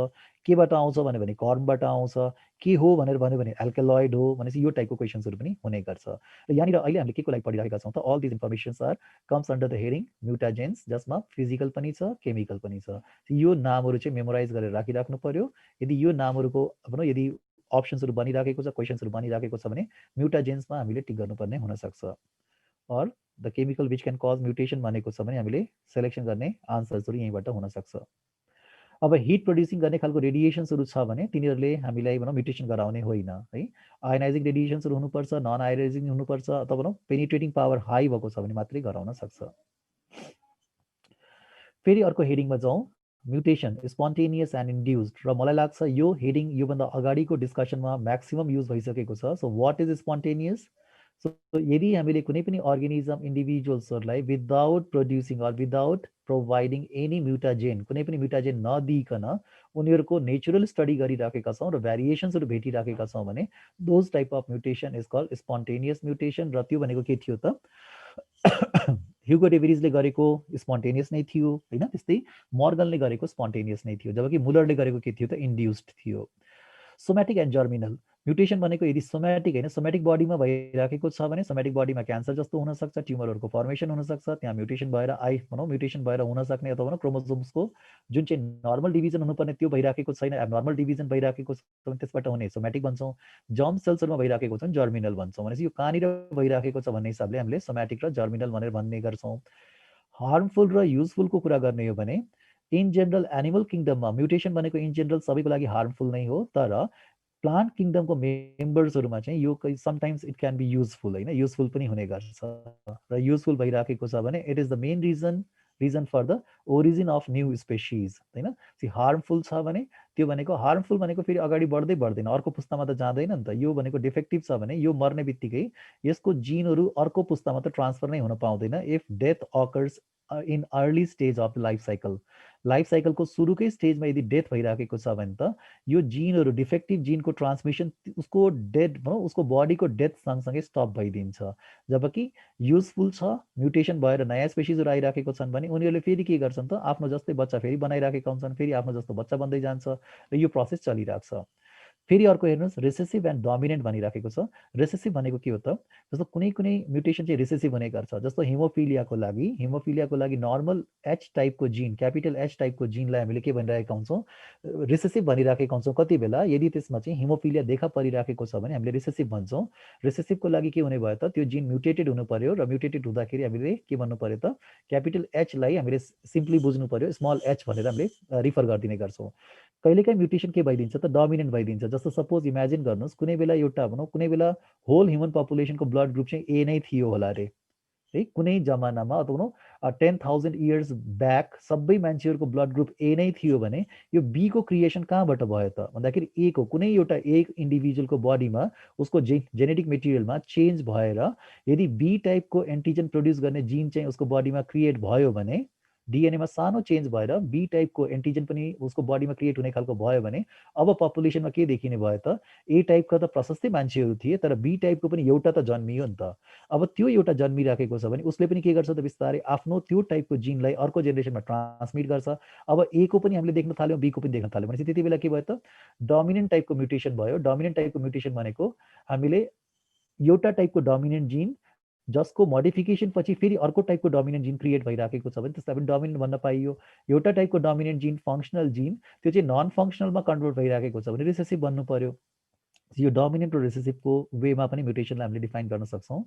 केबाट आउँछ भन्यो भने कर्मबाट आउँछ के हो भनेर भन्यो भने एल्कलोइड हो भनेपछि यो टाइपको क्वेसन्सहरू पनि हुने गर्छ र यहाँनिर अहिले हामीले के को लागि पढिरहेका छौँ त all this informations are comes under the heading mutagens जसमा फिजिकल पनि छ केमिकल पनि छ यो नामहरू चाहिँ मेमोराइज गरेर राखिराख्नु पर्यो यदि यो नामहरूको भनौँ यदि अप्सन्सहरू बनिराखेको छ क्वेसन्सहरू बनिराखेको छ भने म्युटाजेन्समा हामीले टिक गर्नुपर्ने हुनसक्छ or the chemical which can cause mutation भनेको छ भने हामीले सेलेक्सन गर्ने आन्सर्सहरू यहीँबाट हुनसक्छ अब हिट प्रड्युसिङ गर्ने खालको रेडिएसन्सहरू छ भने तिनीहरूले हामीलाई भनौँ म्युटेसन गराउने होइन है आयोनाइजिङ रेडिएसन्सहरू हुनुपर्छ नन आयोनाइजिङ हुनुपर्छ अथवा भनौँ पेनिट्रेटिङ पावर हाई भएको छ भने मात्रै गराउन सक्छ फेरि अर्को हेडिङमा जाउँ म्युटेसन स्पोन्टेनियस एन्ड इन्ड्युस्ड र मलाई लाग्छ यो हेडिङ योभन्दा अगाडिको डिस्कसनमा म्याक्सिमम युज भइसकेको छ so what is spontaneous so यदि हामीले कुनै पनि अर्गेनिजम इन्डिभिजुअल्सहरूलाई without producing or without providing any mutagen कुनै पनि म्युटाजेन नदिइकन उनीहरूको नेचुरल स्टडी गरिराखेका छौँ र भेरिएसन्सहरू भेटिराखेका छौँ भने those type of mutation is called spontaneous mutation र त्यो भनेको के थियो त ह्युगो डेभिरिजले गरेको स्पोन्टेनियस नै थियो होइन त्यस्तै मर्गनले गरेको स्पोन्टेनियस नै थियो जबकि मुलरले गरेको के थियो त इन्ड्युस्ड थियो सोमेटिक एन्ड जर्मिनल म्युटेसन भनेको यदि सोमेटिक होइन सोमेटिक बडीमा भइराखेको छ भने सोमेटिक बडीमा क्यान्सर जस्तो हुनसक्छ ट्युमरहरूको फर्मेसन हुनसक्छ त्यहाँ म्युटेसन भएर म्युटेसन भएर हुनसक्ने अथवा भनौँ क्रोमोजोम्सको जुन चाहिँ नर्मल डिभिजन हुनुपर्ने त्यो भइराखेको छैन एबनर्मल डिभिजन भइराखेको छ भने त्यसबाट हुने सोमेटिक भन्छौँ जर्म सेल्सहरूमा भइराखेको छ भने जर्मिनल भन्छौँ भनेपछि यो कहाँनिर भइराखेको छ भन्ने हिसाबले हामीले सोमेटिक र जर्मिनल भनेर भन्ने गर्छौँ हार्मफुल र युजफुलको कुरा गर्ने हो भने इन जेनरल एनिमल किङडममा म्युटेसन भनेको इन जेनरल सबैको लागि हार्मफुल नै हो तर प्लान्ट किङडमको मेम्बर्सहरूमा चाहिँ यो sometimes it can be useful होइन युजफुल पनि हुने गर्छ र युजफुल भइराखेको छ भने it is the main reason for the origin of new species होइन हार्मफुल छ भने त्यो भनेको हार्मफुल भनेको फेरि अगाडि बढ्दै बढ्दैन अर्को पुस्तामा त जाँदैन नि त यो भनेको डिफेक्टिभ छ भने यो मर्ने बित्तिकै यसको जिनहरू अर्को पुस्तामा त ट्रान्सफर नै हुन पाउँदैन if death occurs in early stage of life साइकलको सुरुकै स्टेजमा यदि डेथ भइराखेको छ भने त यो जिनहरू डिफेक्टिभ जिनको ट्रान्समिसन उसको उसको बडीको डेथ सँगसँगै स्टप भइदिन्छ जबकि युजफुल छ म्युटेसन भएर नयाँ स्पेसिसहरू आइराखेको छन् भने उनीहरूले फेरि के गर्छन् त आफ्नो जस्तै बच्चा फेरि बनाइराखेका हुन्छन् फेरि आफ्नो जस्तो बच्चा बन्दै जान्छ र यो प्रोसेस चलिरहेको छ फेरि अर्को हेर्नुहोस् रिसेसिभ एन्ड डोमिनेन्ट भनिराखेको छ रिसेसिभ भनेको के हो त जस्तो कुनै म्युटेसन चाहिँ रिसेसिभ हुने गर्छ जस्तो हिमोफिलियाको लागि नर्मल एच टाइपको जिन क्यापिटल एच टाइपको जिनलाई हामीले के भनिरहेका हुन्छौँ रिसेसिभ भनिराखेका हुन्छौँ कति बेला यदि त्यसमा चाहिँ हिमोफिलिया देखा परिराखेको छ भने हामीले रिसेसिभ भन्छौँ रिसेसिभको लागि के हुने भयो त त्यो जिन म्युटेटेड हुनु पर्यो र म्युटेटेड हुँदाखेरि हामीले के भन्नु पर्यो त क्यापिटल एचलाई हामीले सिम्पली बुझ्नु पर्यो स्मल एच भनेर हामीले रिफर गरिदिने गर्छौँ कहिलेकाहीँ म्युटेसन के भइदिन्छ त डोमिनेन्ट भइदिन्छ जस्तो सपोज इमेजिन गर्नुहोस् कुनै बेला एउटा भनौँ कुनै बेला होल ह्युमन पपुलेसनको ब्लड ग्रुप चाहिँ ए नै थियो होला अरे है कुनै जमानामा अथवा 10,000 इयर्स ब्याक सबै मान्छेहरूको ब्लड ग्रुप ए नै थियो भने यो बी को क्रिएसन कहाँबाट भयो त भन्दाखेरि ए को कुनै एउटा एक इन्डिभिजुअलको बडीमा उसको जेनेटिक मेटेरियलमा चेन्ज भएर यदि बी टाइपको एन्टिजन प्रड्युस गर्ने जिन चाहिँ उसको बडीमा क्रिएट भयो भने डिएनएमा सानो चेन्ज भएर बी टाइपको एन्टिजन पनि उसको बडीमा क्रिएट हुने खालको भयो भने अब पपुलेसनमा के देखिने भयो त ए टाइपका त प्रशस्तै मान्छेहरू थिए तर बी टाइपको पनि एउटा त जन्मियो नि त अब त्यो एउटा जन्मिराखेको छ भने उसले पनि के गर्छ त बिस्तारै आफ्नो त्यो टाइपको जिनलाई अर्को जेनेरेसनमा ट्रान्समिट गर्छ अब ए को पनि हामीले देख्न थाल्यौँ बी को पनि देख्न थाल्यौँ भनेपछि त्यति बेला के भयो त डोमिनेन्ट टाइपको म्युटेसन भयो डोमिनेन्ट टाइपको म्युटेसन भनेको हामीले एउटा टाइपको डोमिनेन्ट जिन जसको मोडिफिकेसन पछि फेरि अर्को टाइपको डोमिनेन्ट जिन क्रिएट भइराखेको छ भने त्यसलाई पनि डोमिनेन्ट भन्न पाइयो एउटा टाइपको डोमिनेन्ट जिन फङ्सनल जिन त्यो चाहिँ नन फङ्सनलमा कन्भर्ट भइराखेको छ भने रिसेसिभ भन्नु पर्यो यो डोमिनेन्ट र रिसेसिभको वेमा पनि म्युटेसनलाई हामीले डिफाइन गर्न सक्छौँ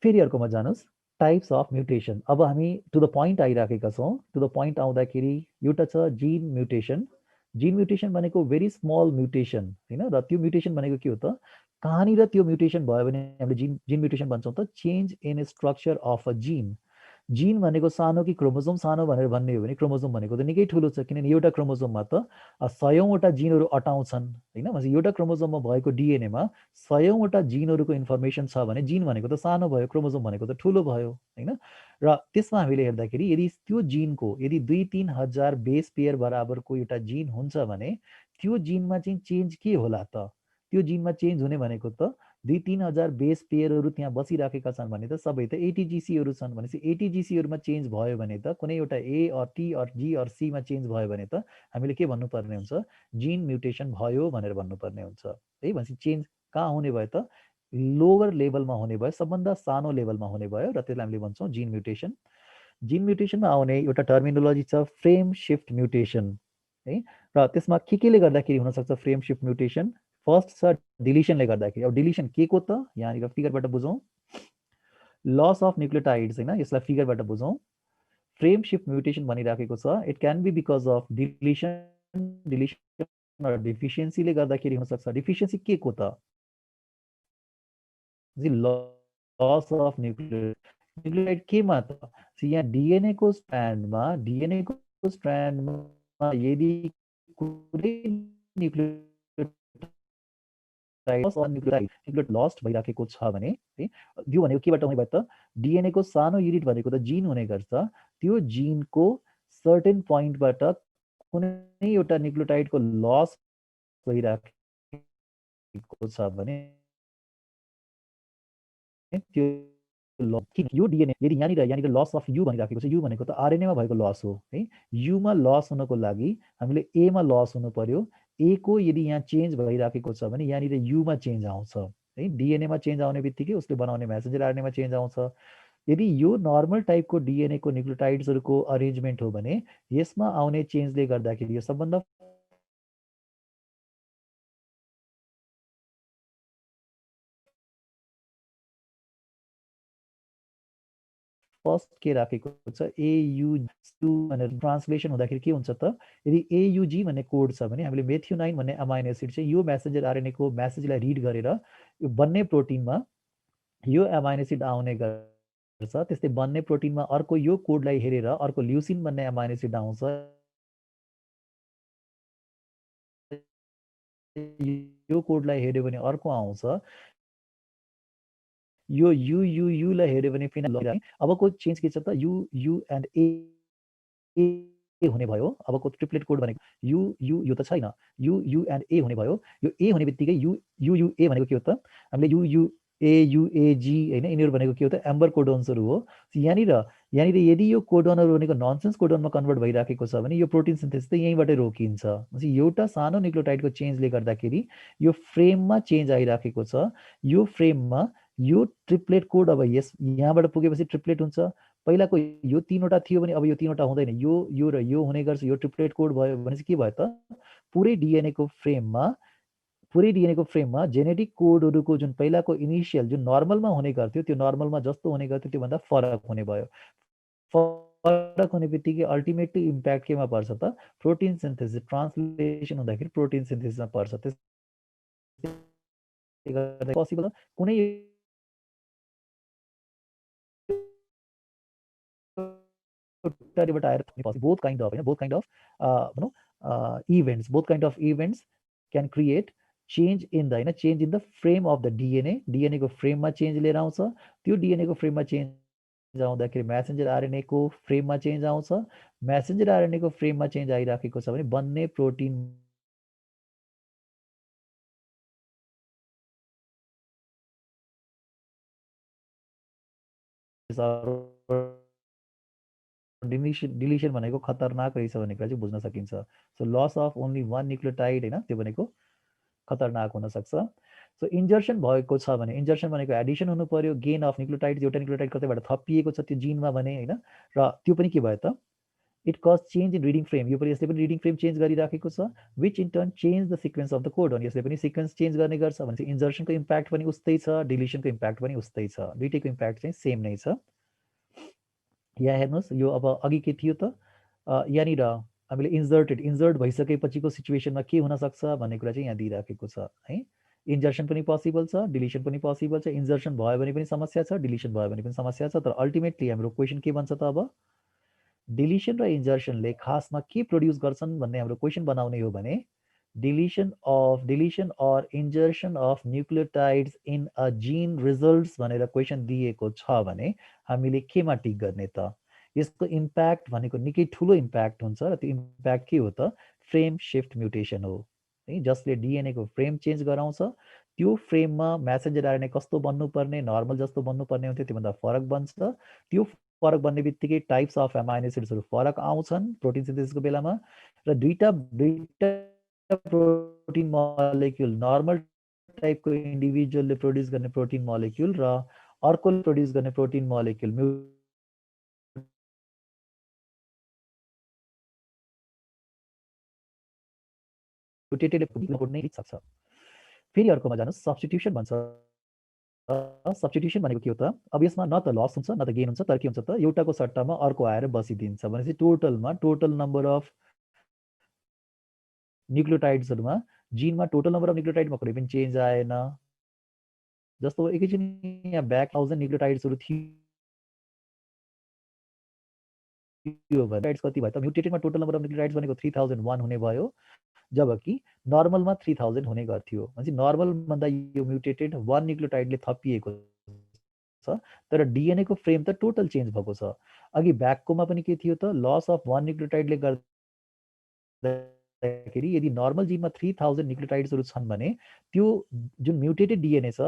फेरि अर्कोमा जानुहोस् टाइप्स अफ म्युटेसन अब हामी टु द पोइन्ट आइराखेका छौँ टु द पोइन्ट आउँदाखेरि एउटा छ जिन म्युटेसन भनेको भेरी स्मल म्युटेसन होइन र त्यो म्युटेसन भनेको के हो त कहाँनिर त्यो म्युटेसन भयो भने हामीले जिन म्युटेसन भन्छौँ त change in structure of a जिन भनेको सानो कि क्रोमोजोम सानो भनेर भन्ने हो भने क्रोमोजोम भनेको त निकै ठुलो छ किनभने एउटा क्रोमोजोममा त 100औँवटा जिनहरू अटाउँछन् होइन भनेपछि एउटा क्रोमोजोममा भएको डिएनएमा 100औँवटा जिनहरूको इन्फर्मेसन छ भने जिन भनेको त सानो भयो क्रोमोजोम भनेको त ठुलो भयो होइन र त्यसमा हामीले हेर्दाखेरि यदि त्यो जिनको यदि 2-3 हजार बेस पेयर बराबरको एउटा जिन हुन्छ भने त्यो जिनमा चाहिँ चेन्ज के होला त त्यो जिनमा चेन्ज हुने भनेको त 2-3 हजार बेस पेयरहरू त्यहाँ बसिराखेका छन् भने त सबै त एटिजिसीहरू छन् भनेपछि एटिजिसीहरूमा चेन्ज भयो भने त कुनै एउटा A or T or G or सीमा चेन्ज भयो भने त हामीले के भन्नुपर्ने हुन्छ जिन म्युटेसन भयो भनेर भन्नुपर्ने हुन्छ है भनेपछि चेन्ज कहाँ हुने भयो त लोवर लेभलमा हुने भयो सबभन्दा सानो लेभलमा हुने भयो र त्यसलाई हामीले भन्छौँ जिन म्युटेसनमा आउने एउटा टर्मिनोलोजी छ फ्रेम सिफ्ट म्युटेसन है र त्यसमा केले गर्दाखेरि हुनसक्छ फ्रेम सिफ्ट म्युटेसन फर्स्ट छ डिलिसनले गर्दाखेरि अब डिलिसन के को त यहाँनिर फिगरबाट बुझौँ लस अफ न्युक्लियोटाइड्स होइन यसलाई फिगरबाट बुझौँ फ्रेम सिफ्ट म्युटेसन भनिराखेको छ it can be because of deletion र डिफिसियन्सीले गर्दाखेरि हुनसक्छ डिफिसियन्सी के को त लस अफ न्युक्लियोटाइड केमा त यहाँ डिएनएको स्ट्रान्डमा यदि कुनै न्युक्लियोटाइड लस्ट भइराखेको छ भने है यो भनेको केबाट हुने भयो त डिएनएको सानो युनिट भनेको त जिन हुने गर्छ त्यो जिनको सर्टेन पोइन्टबाट कुनै एउटा न्युक्लियोटाइडको लस भइराखेको छ भने त्यो यो डिएनए यदि यहाँनिर लस अफ यु भनिराखेको छ यु भनेको त आरएनएमा भएको लस हो है युमा लस हुनको लागि हामीले एमा लस हुनु पर्यो ए को यदि यहाँ चेन्ज भइराखेको छ भने यहाँनिर युमा चेन्ज आउँछ है डिएनएमा चेन्ज आउने बित्तिकै उसले बनाउने मेसेन्जर आरएनएमा चेन्ज आउँछ यदि यो नर्मल टाइपको डिएनएको न्युक्लियोटाइड्सहरूको अरेन्जमेन्ट हो भने यसमा आउने चेन्जले गर्दाखेरि यो सबभन्दा फर्स्ट के राखेको छ एयु भनेर ट्रान्सलेसन हुँदाखेरि के हुन्छ त यदि एयुजी भन्ने कोड छ भने हामीले मेथियोनाइन भन्ने अमाइनो एसिड चाहिँ यो मेसेन्जर आरएनएको मेसेजलाई रिड गरेर यो बन्ने प्रोटिनमा यो अमाइनो एसिड आउने गर्छ त्यस्तै बन्ने प्रोटिनमा अर्को यो कोडलाई हेरेर अर्को ल्युसिन भन्ने अमाइनो एसिड आउँछ यो कोडलाई हेर्यो भने अर्को आउँछ यो युलाई हेर्यो भने फेरि अबको चेन्ज के छ त यु एन्ड ए हुने भयो अबको ट्रिप्लेट कोड भनेको यो त छैन यु एन्ड ए हुने भयो यो ए हुने बित्तिकै ए भनेको के हो त हामीले युएजी होइन यिनीहरू भनेको के हो त एम्बर कोडोन्सहरू हो यहाँनिर यदि यो कोडोनहरू भनेको ननसेन्स कोडोनमा कन्भर्ट भइराखेको छ भने यो प्रोटिन सिन्थेसिस त यहीँबाटै रोकिन्छ एउटा सानो न्युक्लियोटाइडको चेन्जले गर्दाखेरि यो फ्रेममा चेन्ज आइराखेको छ यो फ्रेममा यो ट्रिप्लेट कोड अब यहाँबाट पुगेपछि ट्रिप्लेट हुन्छ पहिलाको यो 3वटा थियो भने अब यो 3वटा हुँदैन यो र यो हुने गर्छ यो ट्रिप्लेट कोड भयो भने चाहिँ के भयो त पुरै डिएनएको फ्रेममा जेनेटिक कोडहरूको जुन पहिलाको इनिसियल जुन नर्मलमा हुने गर्थ्यो त्यो नर्मलमा जस्तो हुने गर्थ्यो त्योभन्दा फरक हुने भयो फरक हुने बित्तिकै अल्टिमेटली इम्प्याक्ट केमा पर्छ त प्रोटिन सिन्थेसिस ट्रान्सलेसन हुँदाखेरि प्रोटिन सिन्थेसिसमा पर्छ त्यसले गर्दा पोसिबल कुनै एउटाबाट आएर थप्ने possible both kind of हैन both kind of भनौँ events both kind of events can create change in the change in the frame of the DNA को फ्रेममा चेन्ज लिएर आउँछ त्यो DNA को फ्रेममा चेन्ज आउँदाखेरि मेसेन्जर आरएनए को फ्रेममा चेन्ज आउँछ मेसेन्जर आरएनए को फ्रेममा चेन्ज आइराखेको छ भने बन्ने प्रोटिन डिलिसन भनेको खतरनाक रहेछ भन्ने कुरा चाहिँ बुझ्न सकिन्छ so loss of only one nucleotide हैन त्यो भनेको खतरनाक हुन सक्छ सो इन्जर्सन भएको छ भने इन्जर्सन भनेको एडिसन हुनु पर्यो गेन अफ न्युक्लियोटाइड एउटा न्युक्लियोटाइड कतैबाट थपिएको छ त्यो जिनमा भने हैन र त्यो पनि के भयो त it cause change in reading frame यो पनि यसले पनि रिडिङ फ्रेम चेन्ज गरिराखेको छ which in turn change the sequence of the code यसले पनि सिक्वेन्स चेन्ज गर्ने गर्छ भने इन्जर्सनको इम्प्याक्ट पनि उस्तै छ डिलिसनको इम्प्याक्ट पनि उस्तै छ दुईटैको इम्प्याक्ट चाहिँ सेम नै छ यहाँ हेर्नुहोस् यो अब अघि के थियो त यहाँनिर हामीले इन्जर्ट भइसकेपछिको सिचुएसनमा के हुनसक्छ भन्ने कुरा चाहिँ यहाँ दिइराखेको छ है इन्जर्सन पनि पोसिबल छ डिलिसन पनि पोसिबल छ इन्जर्सन भयो भने पनि समस्या छ डिलिसन भयो भने पनि समस्या छ तर अल्टिमेटली हाम्रो क्वेसन के भन्छ त अब डिलिसन र इन्जर्सनले खासमा के प्रोड्युस गर्छन् भन्ने हाम्रो क्वेसन बनाउने हो भने deletion or insertion of nucleotides in a gene results भनेर क्वेसन दिएको छ भने हामीले केमा टिक गर्ने त यसको इम्प्याक्ट भनेको निकै ठुलो इम्प्याक्ट हुन्छ र त्यो इम्प्याक्ट के हो त फ्रेम शिफ्ट म्युटेसन हो है जसले डिएनए को फ्रेम चेन्ज गराउँछ त्यो फ्रेममा मेसेन्जर आरएनए कस्तो बन्नुपर्ने नर्मल जस्तो बन्नुपर्ने हुन्थ्यो त्योभन्दा फरक बन्छ त्यो फरक बन्ने बित्तिकै टाइप्स अफ एमाइनो एसिड्सहरू फरक आउँछन् प्रोटिन सिन्थेसिसको बेलामा र दुईटा प्रोटिन मोलेक्युल नर्मल टाइपको इन्डिभिजुअलले प्रोड्युस गर्ने प्रोटिन मोलेक्युल र अर्कोले प्रोड्युस गर्ने प्रोटिन मोलेक्युल म्युटेटेडले नै सक्छ फेरि अर्कोमा जानुहोस् सब्स्टिट्युसन भन्छ सब्स्टिट्युसन भनेको के हो त अब यसमा न त लस हुन्छ न त गेन हुन्छ तर के हुन्छ त एउटाको सट्टामा अर्को आएर बसिदिन्छ भनेपछि टोटल नम्बर अफ न्युक्लियोटाइड्सहरुमा जिनमा टोटल नम्बर अफ न्युक्लियोटाइडमा कुनै पनि चेन्ज आएन जस्तो एकैछिन यहाँ ब्याक 1000 न्युक्लियोटाइड्सहरु थियो भने कति भयो त म्युटेटेडमा टोटल नम्बर अफ न्युक्लियोटाइड्स भनेको 3001 हुने भयो जबकि नर्मलमा 3000 हुने गर्थ्यो भनेपछि नर्मल भन्दा यो म्युटेटेड 1 न्युक्लियोटाइडले थपिएको छ तर डीएनए को फ्रेम त टोटल चेन्ज भएको छ अघि ब्याककोमा पनि के थियो त लस अफ 1 न्युक्लियोटाइडले गर्दाखेरि यदि नर्मल जिनमा 3000 न्युक्लियोटाइड्सहरु छन् भने त्यो जुन म्युटेटेड डीएनए छ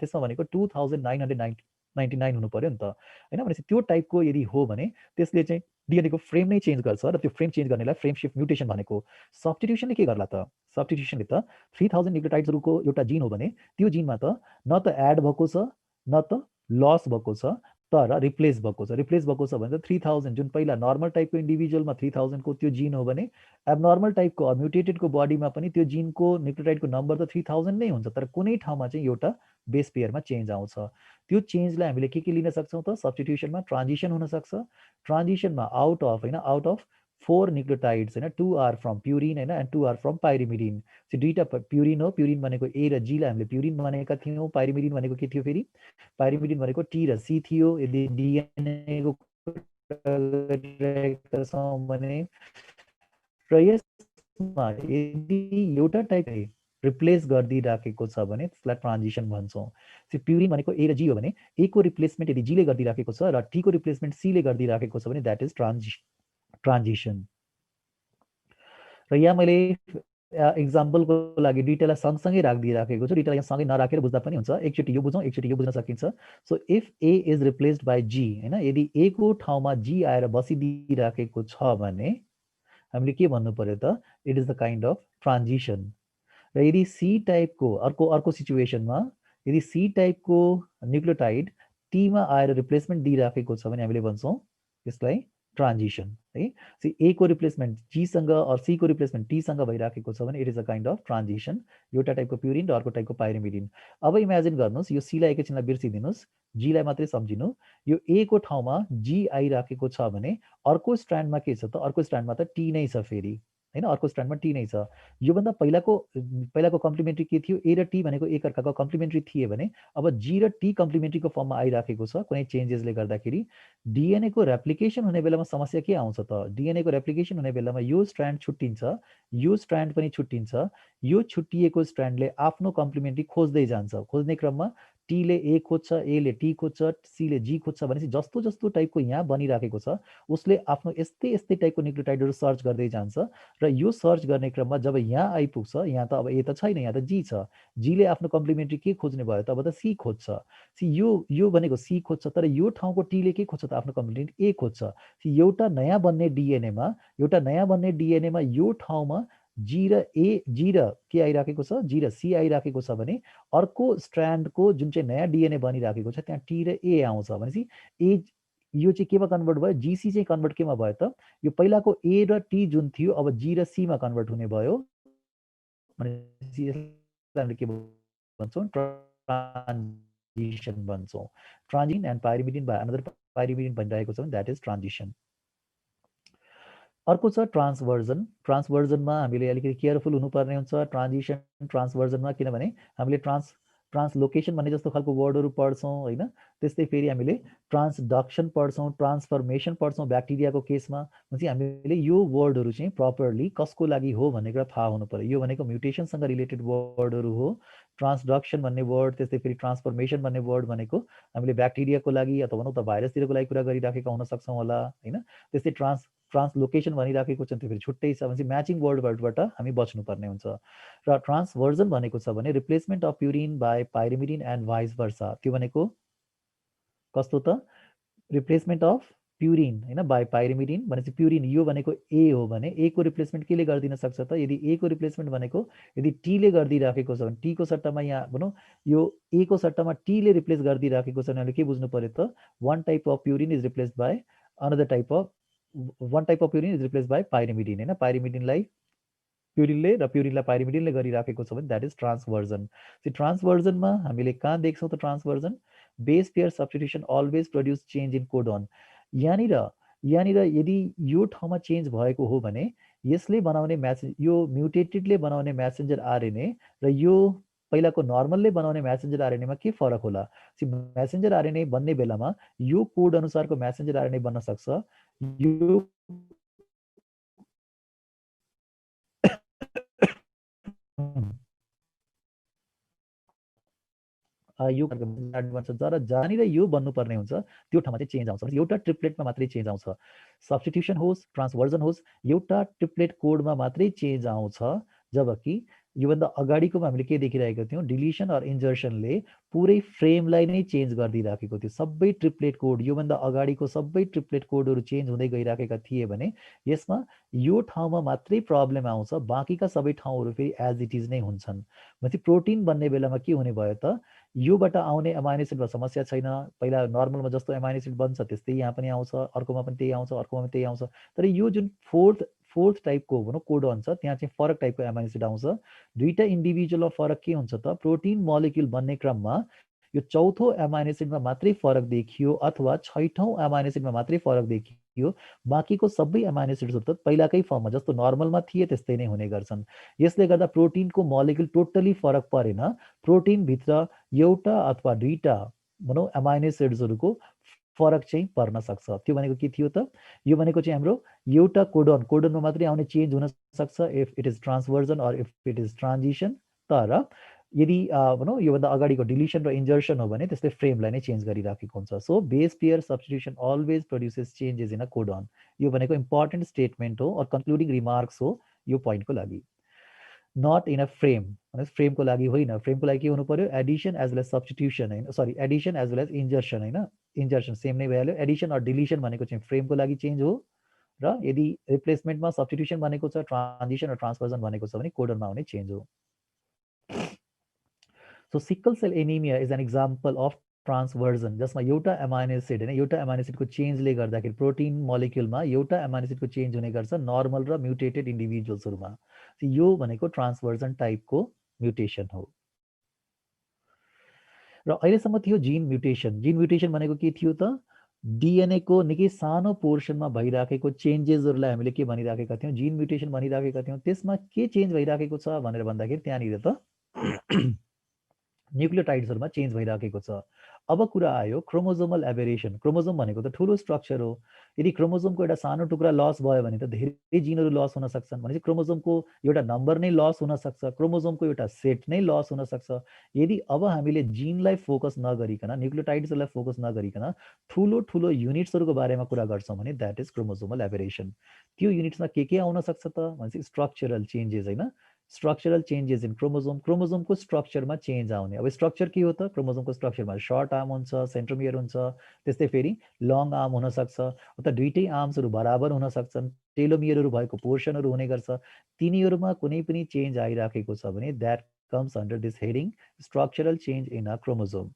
त्यसमा भनेको 2999 हुनु पर्यो नि त हैन भनेपछि त्यो टाइपको यदि हो भने त्यसले चाहिँ डीएनए को फ्रेम नै चेन्ज गर्छ र त्यो फ्रेम चेन्ज गर्नेलाई फ्रेम शिफ्ट म्युटेसन भनेको सब्स्टिट्युसनले के गर्ला त सब्स्टिट्युसनले त 3000 न्युक्लियोटाइड्सहरुको एउटा जिन हो भने त्यो जिनमा त न त एड भएको छ न त लस भएको छ तर रिप्लेस भएको छ भने त 3000 जुन पहिला नर्मल टाइपको इन्डिभिजुअलमा 3000 को त्यो जिन हो भने एबनर्मल टाइपको म्युटेटेडको बडीमा पनि त्यो जिनको न्युक्लियोटाइडको नम्बर त 3000 नै हुन्छ तर कुनै ठाउँमा चाहिँ एउटा बेस पेयरमा चेन्ज आउँछ त्यो चेन्जलाई हामीले के लिन सक्छौं त सब्स्टिट्युसनमा ट्रान्जिसन हुन सक्छ ट्रान्जिसनमा आउट अफ 4 न्युक्लियोटाइड्स हैन 2 आर फ्रम प्युरिन हैन एन्ड 2 आर फ्रम पाइरिमिडिन सो दुईटा प्युरिन हो प्युरिन भनेको ए र जी लाई हामीले प्युरिन भनेका थियौं पाइरिमिडिन भनेको के थियो फेरि पाइरिमिडिन भनेको टी र सी थियो यदि डीएनए को भने र यसमा यदि एउटा टाइप रिप्लेस गरिदिराखेको छ भने त्यसलाई ट्रान्जिसन भन्छौं सो प्युरिन भनेको ए र जी हो भने ए को रिप्लेसमेन्ट यदि जी ले गरिदिराखेको छ र टी को रिप्लेसमेन्ट सी ले गरिदिराखेको छ भने दैट इज ट्रान्जिसन र यहाँ मैले एक्जाम्पलको लागि दुईटालाई सँगसँगै राखिदिइराखेको छु दुईटालाई यहाँ सँगै नराखेर बुझ्दा पनि हुन्छ एकचोटि यो बुझौँ एकचोटि यो बुझ्न सकिन्छ so if A is replaced by G हैन यदि ए को ठाउँमा जी आएर बसिदिइराखेको छ भने हामीले के भन्नु पर्यो त it is the kind of transition र यदि सी टाइपको अर्को सिचुएसनमा यदि सी टाइपको न्युक्लियोटाइड टीमा आएर रिप्लेसमेन्ट दिइराखेको छ भने हामीले भन्छौं यसलाई ट्रान्जिसन है सो ए को रिप्लेसमेन्ट जी सँग अर सी को रिप्लेसमेन्ट टी सँग भइराखेको छ भने it is a kind of transition एउटा टाइपको प्युरिन र अर्को टाइपको पाइरिमिडिन अब इमेजिन गर्नुस् यो सी लाई एकैछिनलाई बिर्सिदिनुस् जी लाई मात्रै सम्झिनु यो ए को ठाउँमा जी आइराखेको छ भने अर्को स्ट्रान्डमा के छ त अर्को स्ट्रान्डमा त टी नै छ फेरि हैन, अर्को स्ट्रान्डमा टी नै छ। योभन्दा पहिलाको कम्प्लिमेन्ट्री के थियो, ए र टी भनेको एकअर्काको कम्प्लिमेन्ट्री थिए भने अब जी र टी कम्प्लिमेन्ट्रीको फर्ममा आइराखेको छ कुनै चेन्जेसले गर्दाखेरि। डिएनएको रेप्लिकेसन हुने बेलामा समस्या के आउँछ त, डिएनएको रेप्लिकेसन हुने बेलामा यो स्ट्रान्ड छुट्टिन्छ, यो स्ट्रान्ड पनि छुट्टिन्छ, यो छुट्टिएको स्ट्रान्डले आफ्नो कम्प्लिमेन्ट्री खोज्दै जान्छ, खोज्ने क्रममा टीले ए खोज्छ, एले टी खोज्छ, सीले जी खोज्छ भनेपछि जस्तो जस्तो टाइपको यहाँ बनिराखेको छ उसले आफ्नो यस्तै यस्तै टाइपको न्युक्लियोटाइडहरू सर्च गर्दै जान्छ र यो सर्च गर्ने क्रममा जब यहाँ आइपुग्छ, यहाँ त अब ए त छैन, यहाँ त जी छ, जीले आफ्नो कम्प्लिमेन्ट्री के खोज्ने भयो त, अब त सी खोज्छ, सी यो भनेको सी खोज्छ, तर यो ठाउँको टीले के खोज्छ त, आफ्नो कम्प्लिमेन्ट्री ए खोज्छ। एउटा नयाँ बन्ने डिएनएमा यो ठाउँमा जी र के आइराखेको छ, जी र सी आइराखेको छ भने अर्को स्ट्रान्डको जुन चाहिँ नयाँ डिएनए बनिराखेको छ त्यहाँ टी र ए आउँछ भनेपछि ए यो चाहिँ केमा कन्भर्ट भयो, जीसी चाहिँ कन्भर्ट केमा भयो त, यो पहिलाको ए र टी जुन थियो अब जी र सीमा कन्भर्ट हुने भयो भनेपछि यसलाई हामीले के भन्छौँ, ट्रान्जिसन भन्छौँ। ट्रान्जिन एन्ड पाइरिमिडिन बाई अनदर पाइरिमिडिन भनिरहेको छ भने द्याट इज ट्रान्जिसन। अर्को छ ट्रान्सभर्जन। ट्रान्सभर्जनमा हामीले अलिकति केयरफुल हुनुपर्ने हुन्छ ट्रान्जिसन ट्रान्सभर्जनमा, किनभने हामीले ट्रान्सलोकेसन भन्ने जस्तो खालको वर्डहरू पढ्छौँ होइन, त्यस्तै फेरि हामीले ट्रान्सडक्सन पढ्छौँ, ट्रान्सफर्मेसन पढ्छौँ ब्याक्टेरियाको केसमा। भनेपछि हामीले यो वर्डहरू चाहिँ प्रपरली कसको लागि हो भन्ने कुरा थाहा हुनु पर्यो। यो भनेको म्युटेसनसँग रिलेटेड वर्डहरू हो। ट्रान्सडक्सन भन्ने वर्ड, त्यस्तै फेरि ट्रान्सफर्मेसन भन्ने वर्ड भनेको हामीले ब्याक्टेरियाको लागि अथवा भनौँ त भाइरसतिरको लागि कुरा गरिराखेका हुन सक्छौँ होला होइन। त्यस्तै ट्रान्सलोकेसन भनिराखेको छ त्यो फेरि छुट्टै छ भनेपछि म्याचिङ वर्डबाट हामी बच्नुपर्ने हुन्छ। र ट्रान्सभर्जन भनेको छ भने replacement of purine by pyrimidine and vice versa. त्यो भनेको कस्तो त, रिप्लेसमेन्ट अफ प्युरिन होइन बाई पाइरिमिडिन भनेपछि प्युरिन यो भनेको ए हो भने ए को रिप्लेसमेन्ट केले गरिदिन सक्छ त, यदि ए को रिप्लेसमेन्ट भनेको यदि टीले गरिदिइराखेको छ भने टीको सट्टामा यहाँ भनौँ यो ए को सट्टामा टीले रिप्लेस गरिदिइराखेको छ भने के बुझ्नु पर्यो त, one type of purine is replace by another type of purine is replace by pyrimidine होइन, पाइरिमिडिनलाई प्युरिनले र प्युरिनलाई पाइरिमिडिनले गरिराखेको छ भने द्याट इज ट्रान्सभर्जन। ट्रान्सभर्जनमा हामीले कहाँ देख्छौँ त transversion, base pair substitution always produce change in codon. यहाँनिर यदि यो ठाउँमा चेन्ज भएको हो भने यसले बनाउने यो म्युटेटेडले बनाउने म्यासेन्जर आरएनए र यो पहिलाको नर्मलले बनाउने म्यासेन्जर आरएनएमा के फरक होला। म्यासेन्जर आरएनए बन्ने बेलामा यो कोड अनुसारको म्यासेन्जर आरएनए बन्न सक्छ, यो यो एडभान्स हुन्छ र जहाँनिर यो बन्नुपर्ने हुन्छ त्यो ठाउँमा चाहिँ चेन्ज आउँछ, एउटा ट्रिप्लेटमा मात्रै चेन्ज आउँछ। सब्स्टिट्युसन होस् ट्रान्सभर्जन होस् एउटा ट्रिप्लेट कोडमा मात्रै चेन्ज आउँछ, जबकि योभन्दा अगाडिकोमा हामीले के देखिरहेको थियौँ, डिलिसन अर इन्जर्सनले पुरै फ्रेमलाई नै चेन्ज गरिदिइराखेको थियो। सबै ट्रिप्लेट कोड योभन्दा अगाडिको सबै ट्रिप्लेट कोडहरू चेन्ज हुँदै गइराखेका थिए भने यसमा यो ठाउँमा मात्रै प्रब्लम आउँछ, बाँकीका सबै ठाउँहरू फेरि एज इट इज नै हुन्छन्। भनेपछि प्रोटिन बन्ने बेलामा के हुने भयो त, योबाट आउने एमाइनो एसिडमा समस्या छैन, पहिला नर्मलमा जस्तो एमाइनो एसिड बन्छ त्यस्तै यहाँ पनि आउँछ, अर्कोमा पनि त्यही आउँछ, अर्कोमा पनि त्यही आउँछ। तर यो जुन फोर्थ टाइपको भनौँ कोडन छ त्यहाँ चाहिँ फरक टाइपको एमाइनो एसिड आउँछ। दुईटा इन्डिभिजुअलमा फरक के हुन्छ त, प्रोटिन मोलिक्युल बन्ने क्रममा यो चौथो एमाइनो एसिडमा मात्रै फरक देखियो अथवा छैठौँ एमाइनो एसिडमा मात्रै फरक देखियो, बाँकीको सबै एमाइनो एसिड्सहरू त पहिलाकै फर्ममा जस्तो नर्मलमा थिए त्यस्तै नै हुने गर्छन्। यसले गर्दा प्रोटिनको मोलिक्युल टोटली फरक परेन, प्रोटिनभित्र एउटा अथवा दुईटा भनौँ एमाइनो एसिड्सहरूको फरक चाहिँ पर्न सक्छ। त्यो भनेको के थियो त, यो भनेको चाहिँ हाम्रो एउटा कोडनमा मात्रै आउने चेन्ज हुन सक्छ if it is transversion or if it is transition. तर यदि भनौँ योभन्दा अगाडिको डिलिसन र इन्जर्सन हो भने त्यसले फ्रेमलाई नै चेन्ज गरिराखेको हुन्छ। So base pair substitution always produces changes in a codon. यो भनेको इम्पोर्टेन्ट स्टेटमेन्ट हो और कन्क्लुडिङ रिमार्क्स हो यो पोइन्टको लागि। नट इन अ फ्रेम भने फ्रेमको लागि होइन, फ्रेमको लागि के हुनु पर्यो, addition as well as substitution होइन, sorry addition as well as insertion होइन, इन्जर्सन सेम नै भइहाल्यो। एडिसन अर डिलिसन भनेको चाहिँ फ्रेमको लागि चेन्ज हो, र यदि रिप्लेसमेन्टमा सब्स्टिट्युसन भनेको छ, ट्रान्जिसन र ट्रान्सभर्जन भनेको छ भने कोडनमा आउने चेन्ज हो। So sickle cell anaemia is an example of transversion, जसमा एउटा एमाइनो एसिड होइन, एउटा एमाइनो एसिडको चेन्जले गर्दाखेरि प्रोटिन मोलिक्युलमा एउटा एमाइनो एसिडको चेन्ज हुने गर्छ नर्मल र म्युटेटेड इन्डिभिजुअल्सहरूमा। यो भनेको ट्रान्सभर्जन टाइपको म्युटेसन हो। र अहिलेसम्म थियो जिन म्युटेसन। जिन म्युटेसन भनेको के थियो त, डिएनए को निकै सानो पोर्सनमा भइराखेको चेन्जेसहरूलाई हामीले के भनिराखेका थियौँ, जिन म्युटेसन भनिराखेका थियौँ। त्यसमा के चेन्ज भइराखेको छ भनेर भन्दाखेरि त्यहाँनिर त न्युक्लियोटाइड्सहरूमा चेन्ज भइराखेको छ। अब कुरा आयो क्रोमोजोमल एबेरेसन। क्रोमोजोम भनेको त ठुलो स्ट्रक्चर हो। यदि क्रोमोजोमको एउटा सानो टुक्रा लस भयो भने त धेरै जिनहरू लस हुन सक्छन्। भनेपछि क्रोमोजोमको एउटा नम्बर नै लस हुन सक्छ, क्रोमोजोमको एउटा सेट नै लस हुन सक्छ। यदि अब हामीले जिनलाई फोकस नगरिकन, न्युक्लियोटाइड्सहरूलाई फोकस नगरिकन ठुलो ठुलो युनिट्सहरूको बारेमा कुरा गर्छौँ भने द्याट इज क्रोमोजोमल एबेरेसन। त्यो युनिट्समा के आउन सक्छ त भनेपछि स्ट्रक्चरल चेन्जेस, होइन, स्ट्रक्चरल चेन्जेस इन क्रोमोजोम। क्रोमोजोमको स्ट्रक्चरमा चेन्ज आउने। अब स्ट्रक्चर के हो त? क्रोमोजोमको स्ट्रक्चरमा सर्ट आर्म हुन्छ, सेन्ट्रोमियर हुन्छ, त्यस्तै फेरि लङ आर्म हुनसक्छ, अथवा दुइटै आर्म्सहरू बराबर हुन सक्छन्, टेलोमियरहरू भएको पोर्सनहरू हुने गर्छ। तिनीहरूमा कुनै पनि चेन्ज आइराखेको छ भने that comes under this heading structural change in a chromosome.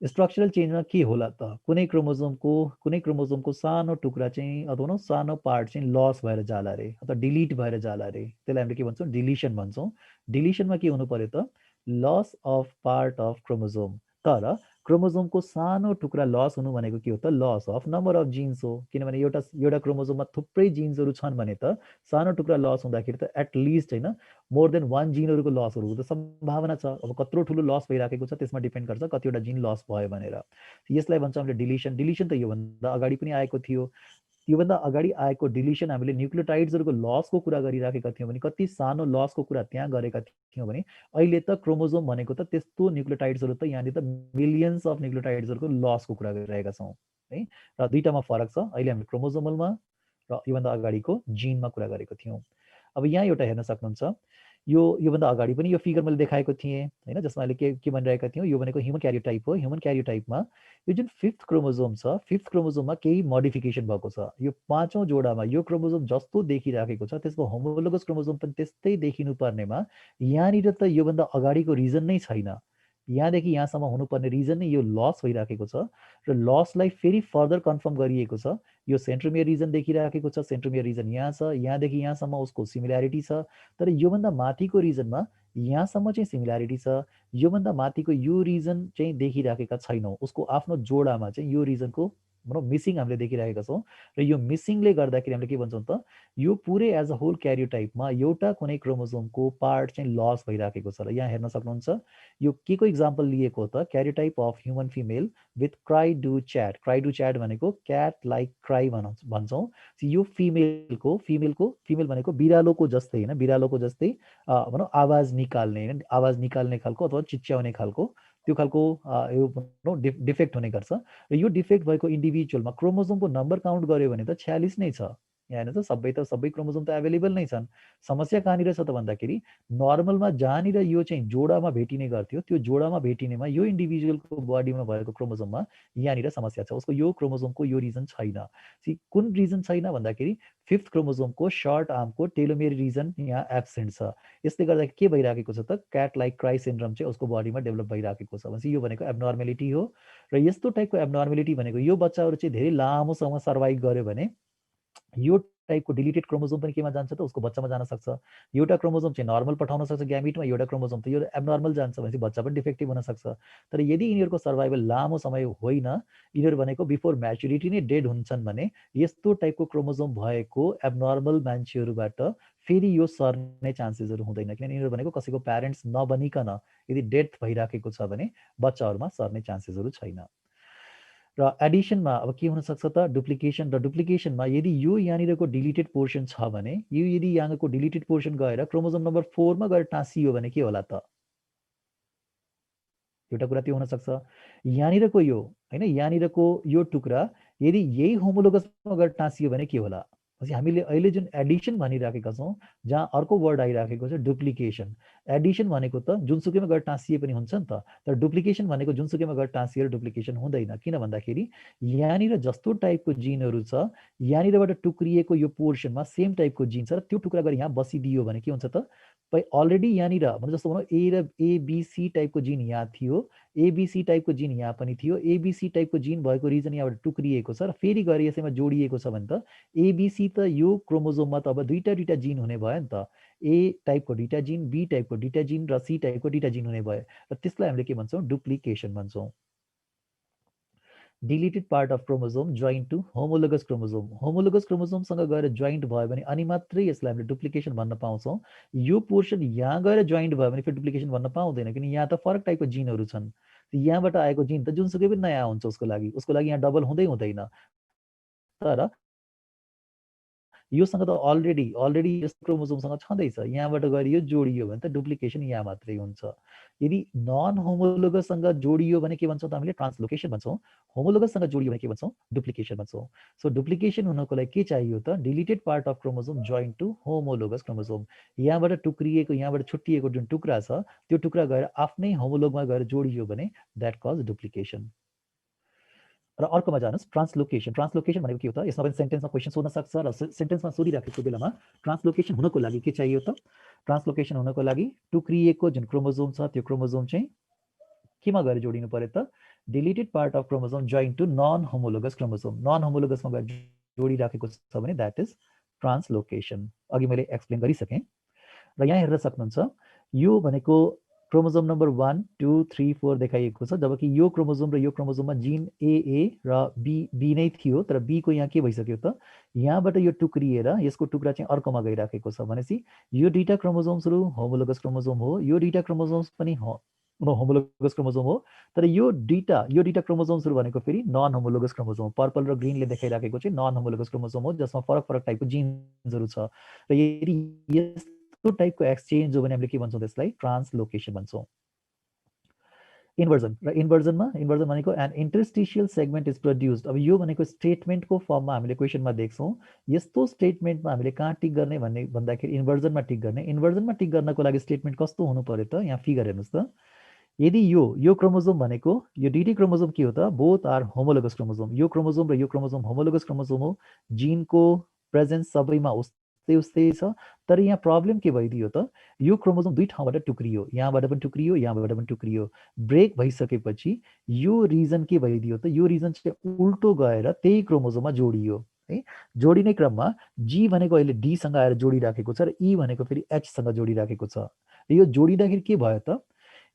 Structural चेन्जमा के होला त? कुनै क्रोमोजोमको सानो टुक्रा चाहिँ अथवा सानो पार्ट चाहिँ लस भएर जाला अरे, अथवा डिलिट भएर जाला अरे। त्यसलाई हामीले के भन्छौँ? डिलिसन भन्छौँ। डिलिसनमा के हुनु पर्यो त? Loss of part of chromosome. तर क्रोमोजोमको सानो टुक्रा लस हुनु भनेको के हो त? Loss of number of genes हो। किनभने एउटा एउटा क्रोमोजोममा थुप्रै जिन्सहरू छन् भने त सानो टुक्रा लस हुँदाखेरि त एटलिस्ट, होइन, मोर देन वान जिनहरूको लसहरूको त सम्भावना छ। अब कत्रो ठुलो लस भइराखेको छ त्यसमा डिपेन्ड गर्छ कतिवटा जिन लस भयो भनेर। यसलाई भन्छ हामीले डिलिसन। डिलिसन त योभन्दा अगाडि पनि आएको थियो। योभन्दा अगाडि आएको डिलिसन हामीले न्युक्लियोटाइड्सहरूको लसको कुरा गरिराखेका थियौँ भने कति सानो लसको कुरा त्यहाँ गरेका थियौँ भने अहिले त क्रोमोजोम भनेको त त्यस्तो न्युक्लियोटाइड्सहरू त यहाँनिर त मिलियन्स अफ न्युक्लियोटाइड्सहरूको लसको कुरा गरिरहेका छौँ है। र दुईटामा फरक छ। अहिले हामी क्रोमोजोमलमा र योभन्दा अगाडिको जिनमा कुरा गरेको थियौँ। अब यहाँ एउटा हेर्न सक्नुहुन्छ, योभन्दा अगाडि पनि यो फिगर मैले देखाएको थिएँ, होइन, जसमा अहिले के भनिरहेका थियौँ, यो भनेको ह्युमन क्यारियोटाइप हो। ह्युमन क्यारियोटाइपमा यो जुन फिफ्थ क्रोमोजोम छ, फिफ्थ क्रोमोजोममा केही मोडिफिकेसन भएको छ। यो पाँचौँ जोडामा यो क्रोमोजोम जस्तो देखिराखेको छ त्यसको होमोलोगस क्रोमोजोम पनि त्यस्तै देखिनु पर्नेमा यहाँनिर त योभन्दा अगाडिको रिजन नै छैन। यहाँदेखि यहाँसम्म हुनुपर्ने रिजन नै यो लस भइराखेको छ र लसलाई फेरि फर्दर कन्फर्म गरिएको छ। यो सेन्ट्रोमियर रिजन देखिराखेको छ, सेन्ट्रोमियर रिजन यहाँ छ, यहाँदेखि यहाँसम्म उसको सिमिल्यारिटी छ। तर योभन्दा माथिको रिजनमा यहाँसम्म चाहिँ सिमिल्यारिटी छ, योभन्दा माथिको यो रिजन चाहिँ देखिराखेका छैनौँ। उसको आफ्नो जोडामा चाहिँ यो रिजनको भनौँ मिसिङ हामीले देखिरहेका छौँ। र यो मिसिङले गर्दाखेरि हामीले के भन्छौँ त? यो पुरै एज अ होल क्यारियोटाइपमा एउटा कुनै क्रोमोजोमको पार्ट चाहिँ लस भइराखेको छ। र यहाँ हेर्न सक्नुहुन्छ यो के को इक्जाम्पल लिएको हो त? क्यारियोटाइप of human female with cry do chat. Cry do chat भनेको क्याट लाइक क्राई भन्छौँ। यो फिमेल भनेको बिरालोको जस्तै, होइन, बिरालोको जस्तै भनौँ आवाज निकाल्ने, होइन, आवाज निकाल्ने खालको अथवा चिच्याउने खालको त्यो खालको यो भनौँ डिफेक्ट हुने गर्छ। र यो डिफेक्ट भएको इन्डिभिजुअलमा क्रोमोजोमको नम्बर काउन्ट गऱ्यो भने त 46 नै छ। यहाँ हेर्नु त सबै क्रोमोजोम त एभाइलेबल नै छन्। समस्या कहाँनिर छ त भन्दाखेरि नर्मलमा जहाँनिर यो चाहिँ जोडामा भेटिने गर्थ्यो त्यो जोडामा भेटिनेमा यो इन्डिभिजुअलको बडीमा भएको क्रोमोजोममा यहाँनिर समस्या छ। उसको यो क्रोमोजोमको यो रिजन छैन। कुन रिजन छैन भन्दाखेरि फिफ्थ क्रोमोजोमको सर्ट आर्मको टेलोमेयर रिजन यहाँ एब्सेन्ट छ। यसले गर्दा के भइराखेको छ त? क्याट लाइक क्राई सिन्ड्रोम चाहिँ उसको बडीमा डेभलप भइराखेको छ। भनेपछि यो भनेको एब्नर्मेलिटी हो। र यस्तो टाइपको एब्नर्मेलिटी भनेको यो बच्चाहरू चाहिँ धेरै लामो समय सर्भाइभ गर्यो भने यो टाइपको डिलिटेड क्रोमोजोम पनि केमा जान्छ त? उसको बच्चामा जान सक्छ। एउटा क्रोमोजोम चाहिँ नर्मल पठाउन सक्छ ग्यामिटमा, एउटा क्रोमोजोम त यो एब्नर्मल जान्छ भनेपछि बच्चा पनि डिफेक्टिभ हुन सक्छ। तर यदि यिनीहरूको सर्भाइभल लामो समय होइन, यिनीहरू भनेको बिफोर म्याच्युरिटी नै डेड हुन्छन् भने यस्तो टाइपको क्रोमोजोम भएको एब्नर्मल मान्छेहरूबाट फेरि यो सर्ने चान्सेसहरू हुँदैन। किनभने यिनीहरू भनेको कसैको प्यारेन्ट्स नबनिकन यदि डेथ भइराखेको छ भने बच्चाहरूमा सर्ने चान्सेसहरू छैन। र एडिसनमा अब के हुनसक्छ त? डुप्लिकेसन। र डुप्लिकेसनमा यदि यो यहाँनिरको डिलिटेड पोर्सन छ भने यो यदि यहाँको डिलिटेड पोर्सन गएर क्रोमोजोम नम्बर 4 मा गएर टाँसियो भने के होला त? एउटा कुरा त्यो हुनसक्छ। यहाँनिरको यो, होइन, यहाँनिरको यो टुक्रा यदि यही होमोलोगसमा गएर टाँसियो भने के होला? हामीले अहिले जुन एडिसन भनिराखेका छौँ जहाँ अर्को वर्ड आइराखेको छ डुप्लिकेसन। एडिसन भनेको त जुनसुकैमा गएर टाँसिए पनि हुन्छ नि त। तर डुप्लिकेसन भनेको जुनसुकैमा गएर टाँसिएर डुप्लिकेसन हुँदैन। किन भन्दाखेरि यहाँनिर जस्तो टाइपको जिनहरू छ यहाँनिरबाट टुक्रिएको यो पोर्सनमा सेम टाइपको जिन छ र त्यो टुक्रा गएर यहाँ बसिदियो भने के हुन्छ त? अलरेडी यहाँनिर जस्तो भनौँ ए र एबिसी टाइपको जिन यहाँ थियो, एबिसी टाइपको जिन यहाँ पनि थियो, एबिसी टाइपको जिन भएको रिजन यहाँबाट टुक्रिएको छ र फेरि गएर यसैमा जोडिएको छ भने त एबिसी त यो क्रोमोजोममा त अब दुईटा जिन हुने भयो नि त। ए टाइपको दुईटा जिन, बी टाइपको दुईटा जिन र सी टाइपको दुईटा जिन हुने भयो। र त्यसलाई हामीले के भन्छौँ? डुप्लिकेसन भन्छौँ। Deleted part of chromosome joint to homologous chromosome, homologous क्रोमोजोमसँग गएर जोइन्ट भयो भने अनि मात्रै यसलाई हामीले डुप्लिकेसन भन्न पाउँछौँ। यो पोर्सन यहाँ गएर जोइन्ट भयो भने फेरि डुप्लिकेसन भन्न पाउँदैन, किन यहाँ त फरक टाइपको जिनहरू छन्। यहाँबाट आएको जिन त जुनसुकै पनि नयाँ हुन्छ उसको लागि यहाँ डबल हुँदैन। तर योसँग त अलरेडी यस क्रोमोजोमसँग छँदैछ, यहाँबाट गएर यो जोडियो भने त डुप्लिकेसन यहाँ मात्रै हुन्छ। यदि नन होमोलोगससँग जोडियो भने के भन्छौँ त हामीले ट्रान्सलोकेसन भन्छौँ, होमोलोगससँग जोडियो भने के भन्छौँ डुप्लिकेसन भन्छौँ। सो डुप्लिकेसन हुनको लागि के चाहियो त deleted part of chromosome joint to homologous chromosome, यहाँबाट टुक्रिएको यहाँबाट छुट्टिएको जुन टुक्रा छ त्यो टुक्रा गएर आफ्नै होमोलोगमा गएर जोडियो भने द्याट कज डुप्लिकेसन। र अर्कोमा जानुहोस् ट्रान्सलोकेसन। ट्रान्सलोकेसन भनेको के हो त, यसमा पनि सेन्टेन्समा क्वेसन सोध्न सक्छ र सेन्टेन्समा सोधिराखेको बेलामा ट्रान्सलोकेसन हुनको लागि के चाहियो त, ट्रान्सलोकेसन हुनको लागि टुक्रिएको जुन क्रोमोजोम छ त्यो क्रोमोजोम चाहिँ केमा गएर जोडिनु पर्यो त deleted part of chromosome joint to non homologous chromosome, non होमोलोगसमा गएर जोडिराखेको छ भने द्याट इज ट्रान्सलोकेसन। अघि मैले एक्सप्लेन गरिसकेँ र यहाँ हेर्न सक्नुहुन्छ यो भनेको क्रोमोजोम नम्बर 1 2 3 4 देखाइएको छ, जबकि यो क्रोमोजोम र यो क्रोमोजोममा जिन ए र बी नै थियो, तर बी को यहाँ के भइसक्यो त यहाँबाट यो टुक्रिएर यसको टुक्रा चाहिँ अर्कोमा गइराखेको छ। भनेपछि यो दुईटा क्रोमोजोम्सहरू होमोलोगस क्रोमोजोम हो, यो दुईटा क्रोमोजोम्स पनि होमोलोगस क्रोमोजोम हो, तर यो दुईटा क्रोमोजोम्सहरू भनेको फेरि नन होमोलोगस क्रोमोजोम, पर्पल र ग्रिनले देखाइराखेको चाहिँ नन होमोलोगस क्रोमोजोम हो, जसमा फरक फरक टाइपको जिन्सहरू छ। र यदि यस्तो टाइपको एक्सचेन्ज हो भने हामीले के भन्छौँ त्यसलाई ट्रान्सलोकेसन भन्छौँ। इन्भर्जन र इन्भर्जन भनेको an interstitial segment is produced. अब यो भनेको स्टेटमेन्टको फर्ममा हामीले क्वेसनमा देख्छौँ, यस्तो स्टेटमेन्टमा हामीले कहाँ टिक गर्ने भन्दाखेरि इन्भर्जनमा टिक गर्ने। इन्भर्जनमा टिक गर्नको लागि स्टेटमेन्ट कस्तो हुनु पर्यो त, यहाँ फिगर हेर्नुहोस् त, यदि यो क्रोमोजोम भनेको यो डिडी क्रोमोजोम के हो त बोथ आर होमोलोगस क्रोमोजोम, यो क्रोमोजोम र यो क्रोमोजोम होमोलोगस क्रोमोजोम हो, जिनको प्रेजेन्स सबैमा उस्तै छ। तर यहाँ प्रब्लम के भइदियो त यो क्रोमोजोम दुई ठाउँबाट टुक्रियो, यहाँबाट पनि टुक्रियो यहाँबाट पनि टुक्रियो, ब्रेक भइसकेपछि यो रिजन के भइदियो त यो रिजन चाहिँ उल्टो गएर त्यही क्रोमोजोममा जोडियो है। जोडिने क्रममा जी भनेको अहिले डीसँग आएर जोडिराखेको छ र ई भनेको फेरि एचसँग जोडिराखेको छ। यो जोडिँदाखेरि के भयो त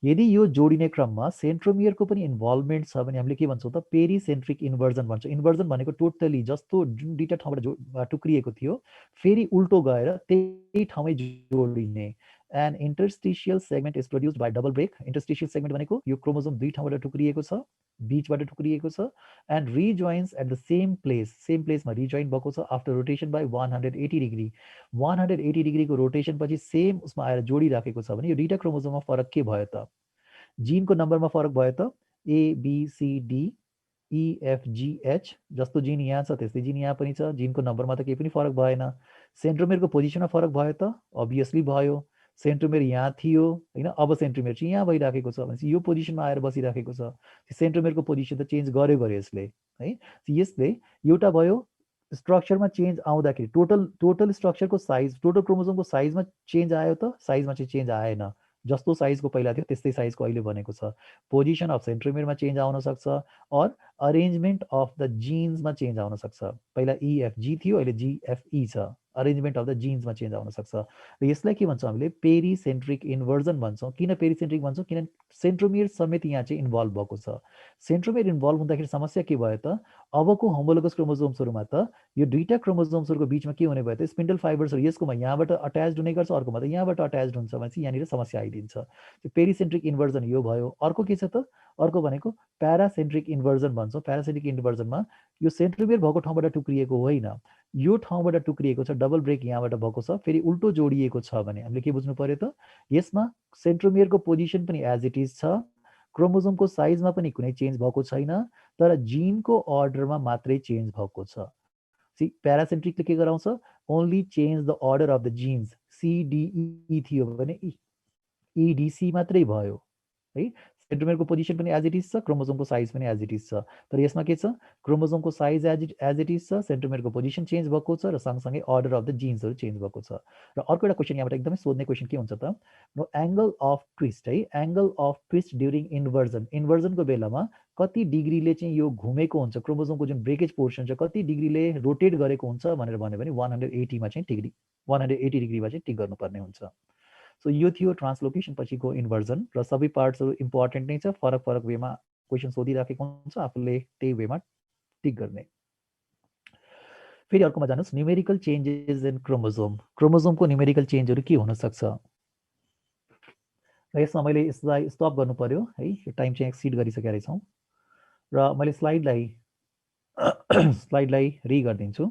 यदि यो जोडिने क्रममा सेन्ट्रोमियरको पनि इन्भल्भमेन्ट छ भने हामीले के भन्छौँ त पेरिसेन्ट्रिक इन्भर्जन भन्छौँ। इन्भर्जन भनेको टोटली जस्तो जुन दुईटा ठाउँबाट टुक्रिएको थियो फेरि उल्टो गएर त्यही ठाउँमै जोडिने। An interstitial segment is produced by double break. Interstitial segment भनेको यो क्रोमोजोम दुई ठाउँबाट टुक्रिएको छ, बिचबाट टुक्रिएको छ and rejoins at the same प्लेसमा रिजोइन भएको छ आफ्टर रोटेसन बाई 180 डिग्री। 180 डिग्रीको रोटेसन पछि सेम उसमा आएर जोडिराखेको छ भने यो दुईटा क्रोमोजोममा फरक के भयो त, जिनको नम्बरमा फरक भयो त ABCD EFGH जस्तो जिन यहाँ छ त्यस्तै जिन यहाँ पनि छ, जिनको नम्बरमा त केही पनि फरक भएन। सेन्ट्रोमेयरको पोजिसनमा फरक भयो त अभियसली भयो, सेन्ट्रोमेयर यहाँ थियो होइन, अब सेन्ट्रोमेयर चाहिँ यहाँ भइराखेको छ भनेपछि यो पोजिसनमा आएर बसिराखेको छ। सेन्ट्रोमेयरको पोजिसन त चेन्ज गर्यो यसले है। यसले एउटा भयो स्ट्रक्चरमा चेन्ज आउँदाखेरि टोटल स्ट्रक्चरको साइज, टोटल क्रोमोजोमको साइजमा चेन्ज आयो त, साइजमा चाहिँ चेन्ज आएन, जस्तो साइजको पहिला थियो त्यस्तै साइजको अहिले बनेको छ। पोजिसन अफ सेन्ट्रोमेयरमा चेन्ज आउन सक्छ और अरेन्जमेन्ट अफ द जिन्समा चेन्ज आउन सक्छ। पहिला EFG थियो अहिले GFE छ, अरेन्जमेन्ट अफ द जिन्समा चेन्ज आउन सक्छ। र यसलाई के भन्छौँ हामीले पेरिसेन्ट्रिक इन्भर्जन भन्छौँ। किन पेरिसेन्ट्रिक भन्छौँ, किनभने सेन्ट्रोमियर समेत यहाँ चाहिँ इन्भल्भ भएको छ। सेन्ट्रोमियर इन्भल्भ हुँदाखेरि समस्या के भयो त अबको होमोलोगस क्रोमोजोम्सहरूमा त यो दुईटा क्रोमोजोम्सहरूको बिचमा के हुने भयो त स्पिन्डल फाइबर्सहरू यसकोमा यहाँबाट अट्याच्ड हुने गर्छ, अर्कोमा त यहाँबाट अट्याच्ड हुन्छ भनेपछि यहाँनिर समस्या आइदिन्छ। पेरिसेन्ट्रिक इन्भर्जन यो भयो। अर्को के छ त, अर्को भनेको प्यारासेन्ट्रिक इन्भर्जन भन्छौँ। प्यारासेन्ट्रिक इन्भर्जनमा यो सेन्ट्रोमियर भएको ठाउँबाट टुक्रिएको होइन, यो ठाउँबाट टुक्रिएको छ, डबल ब्रेक यहाँबाट भएको छ, फेरि उल्टो जोडिएको छ भने हामीले के बुझ्नु पर्यो त यसमा सेन्ट्रोमियरको पोजिसन पनि एज इट इज छ, क्रोमोजोमको साइजमा पनि कुनै चेन्ज भएको छैन, तर जिनको अर्डरमा मात्रै चेन्ज भएको छ। प्यारासेन्ट्रिकले के गराउँछ only change the order of the jeans, CDE थियो भने EDC मात्रै भयो है। सेन्ट्रोमियरको पोजिसन पनि एज इट इज छ, क्रोमोजोमको साइज पनि एज इट इज छ, तर यसमा के छ क्रोमोजोमको साइज एज इट इज छ, सेन्ट्रोमियरको पोजिसन चेन्ज भएको छ र सँगसँगै अर्डर अफ द जिन्सहरू चेन्ज भएको छ। र अर्को एउटा क्वेसन यहाँबाट एकदमै सोध्ने क्वेसन के हुन्छ त एङ्गल अफ ट्विस्ट है, angle of twist during inversion. इन्भर्जनको बेलामा कति डिग्रीले चाहिँ यो घुमेको हुन्छ, क्रोमोजोमको जुन ब्रेकेज पोर्सन छ कति डिग्रीले रोटेट गरेको हुन्छ भनेर भन्यो भने 180 डिग्रीमा चाहिँ टिक गर्नुपर्ने हुन्छ। सो यो थियो ट्रान्सलोकेसन पछिको इन्भर्जन र सबै पार्ट्सहरू इम्पोर्टेन्ट नै छ, फरक फरक वेमा क्वेसन सोधिराखेको हुन्छ, आफूले त्यही वेमा टिक गर्ने। फेरि अर्कोमा जानुहोस्, न्युमेरिकल चेन्जेस इन क्रोमोजोम। क्रोमोजोमको न्युमेरिकल चेन्जहरू के हुनसक्छ? र यसमा मैले यसलाई स्टप गर्नु पर्यो है, यो टाइम चाहिँ एक्सिड गरिसकेका रहेछौँ र मैले स्लाइडलाई रि गरिदिन्छु।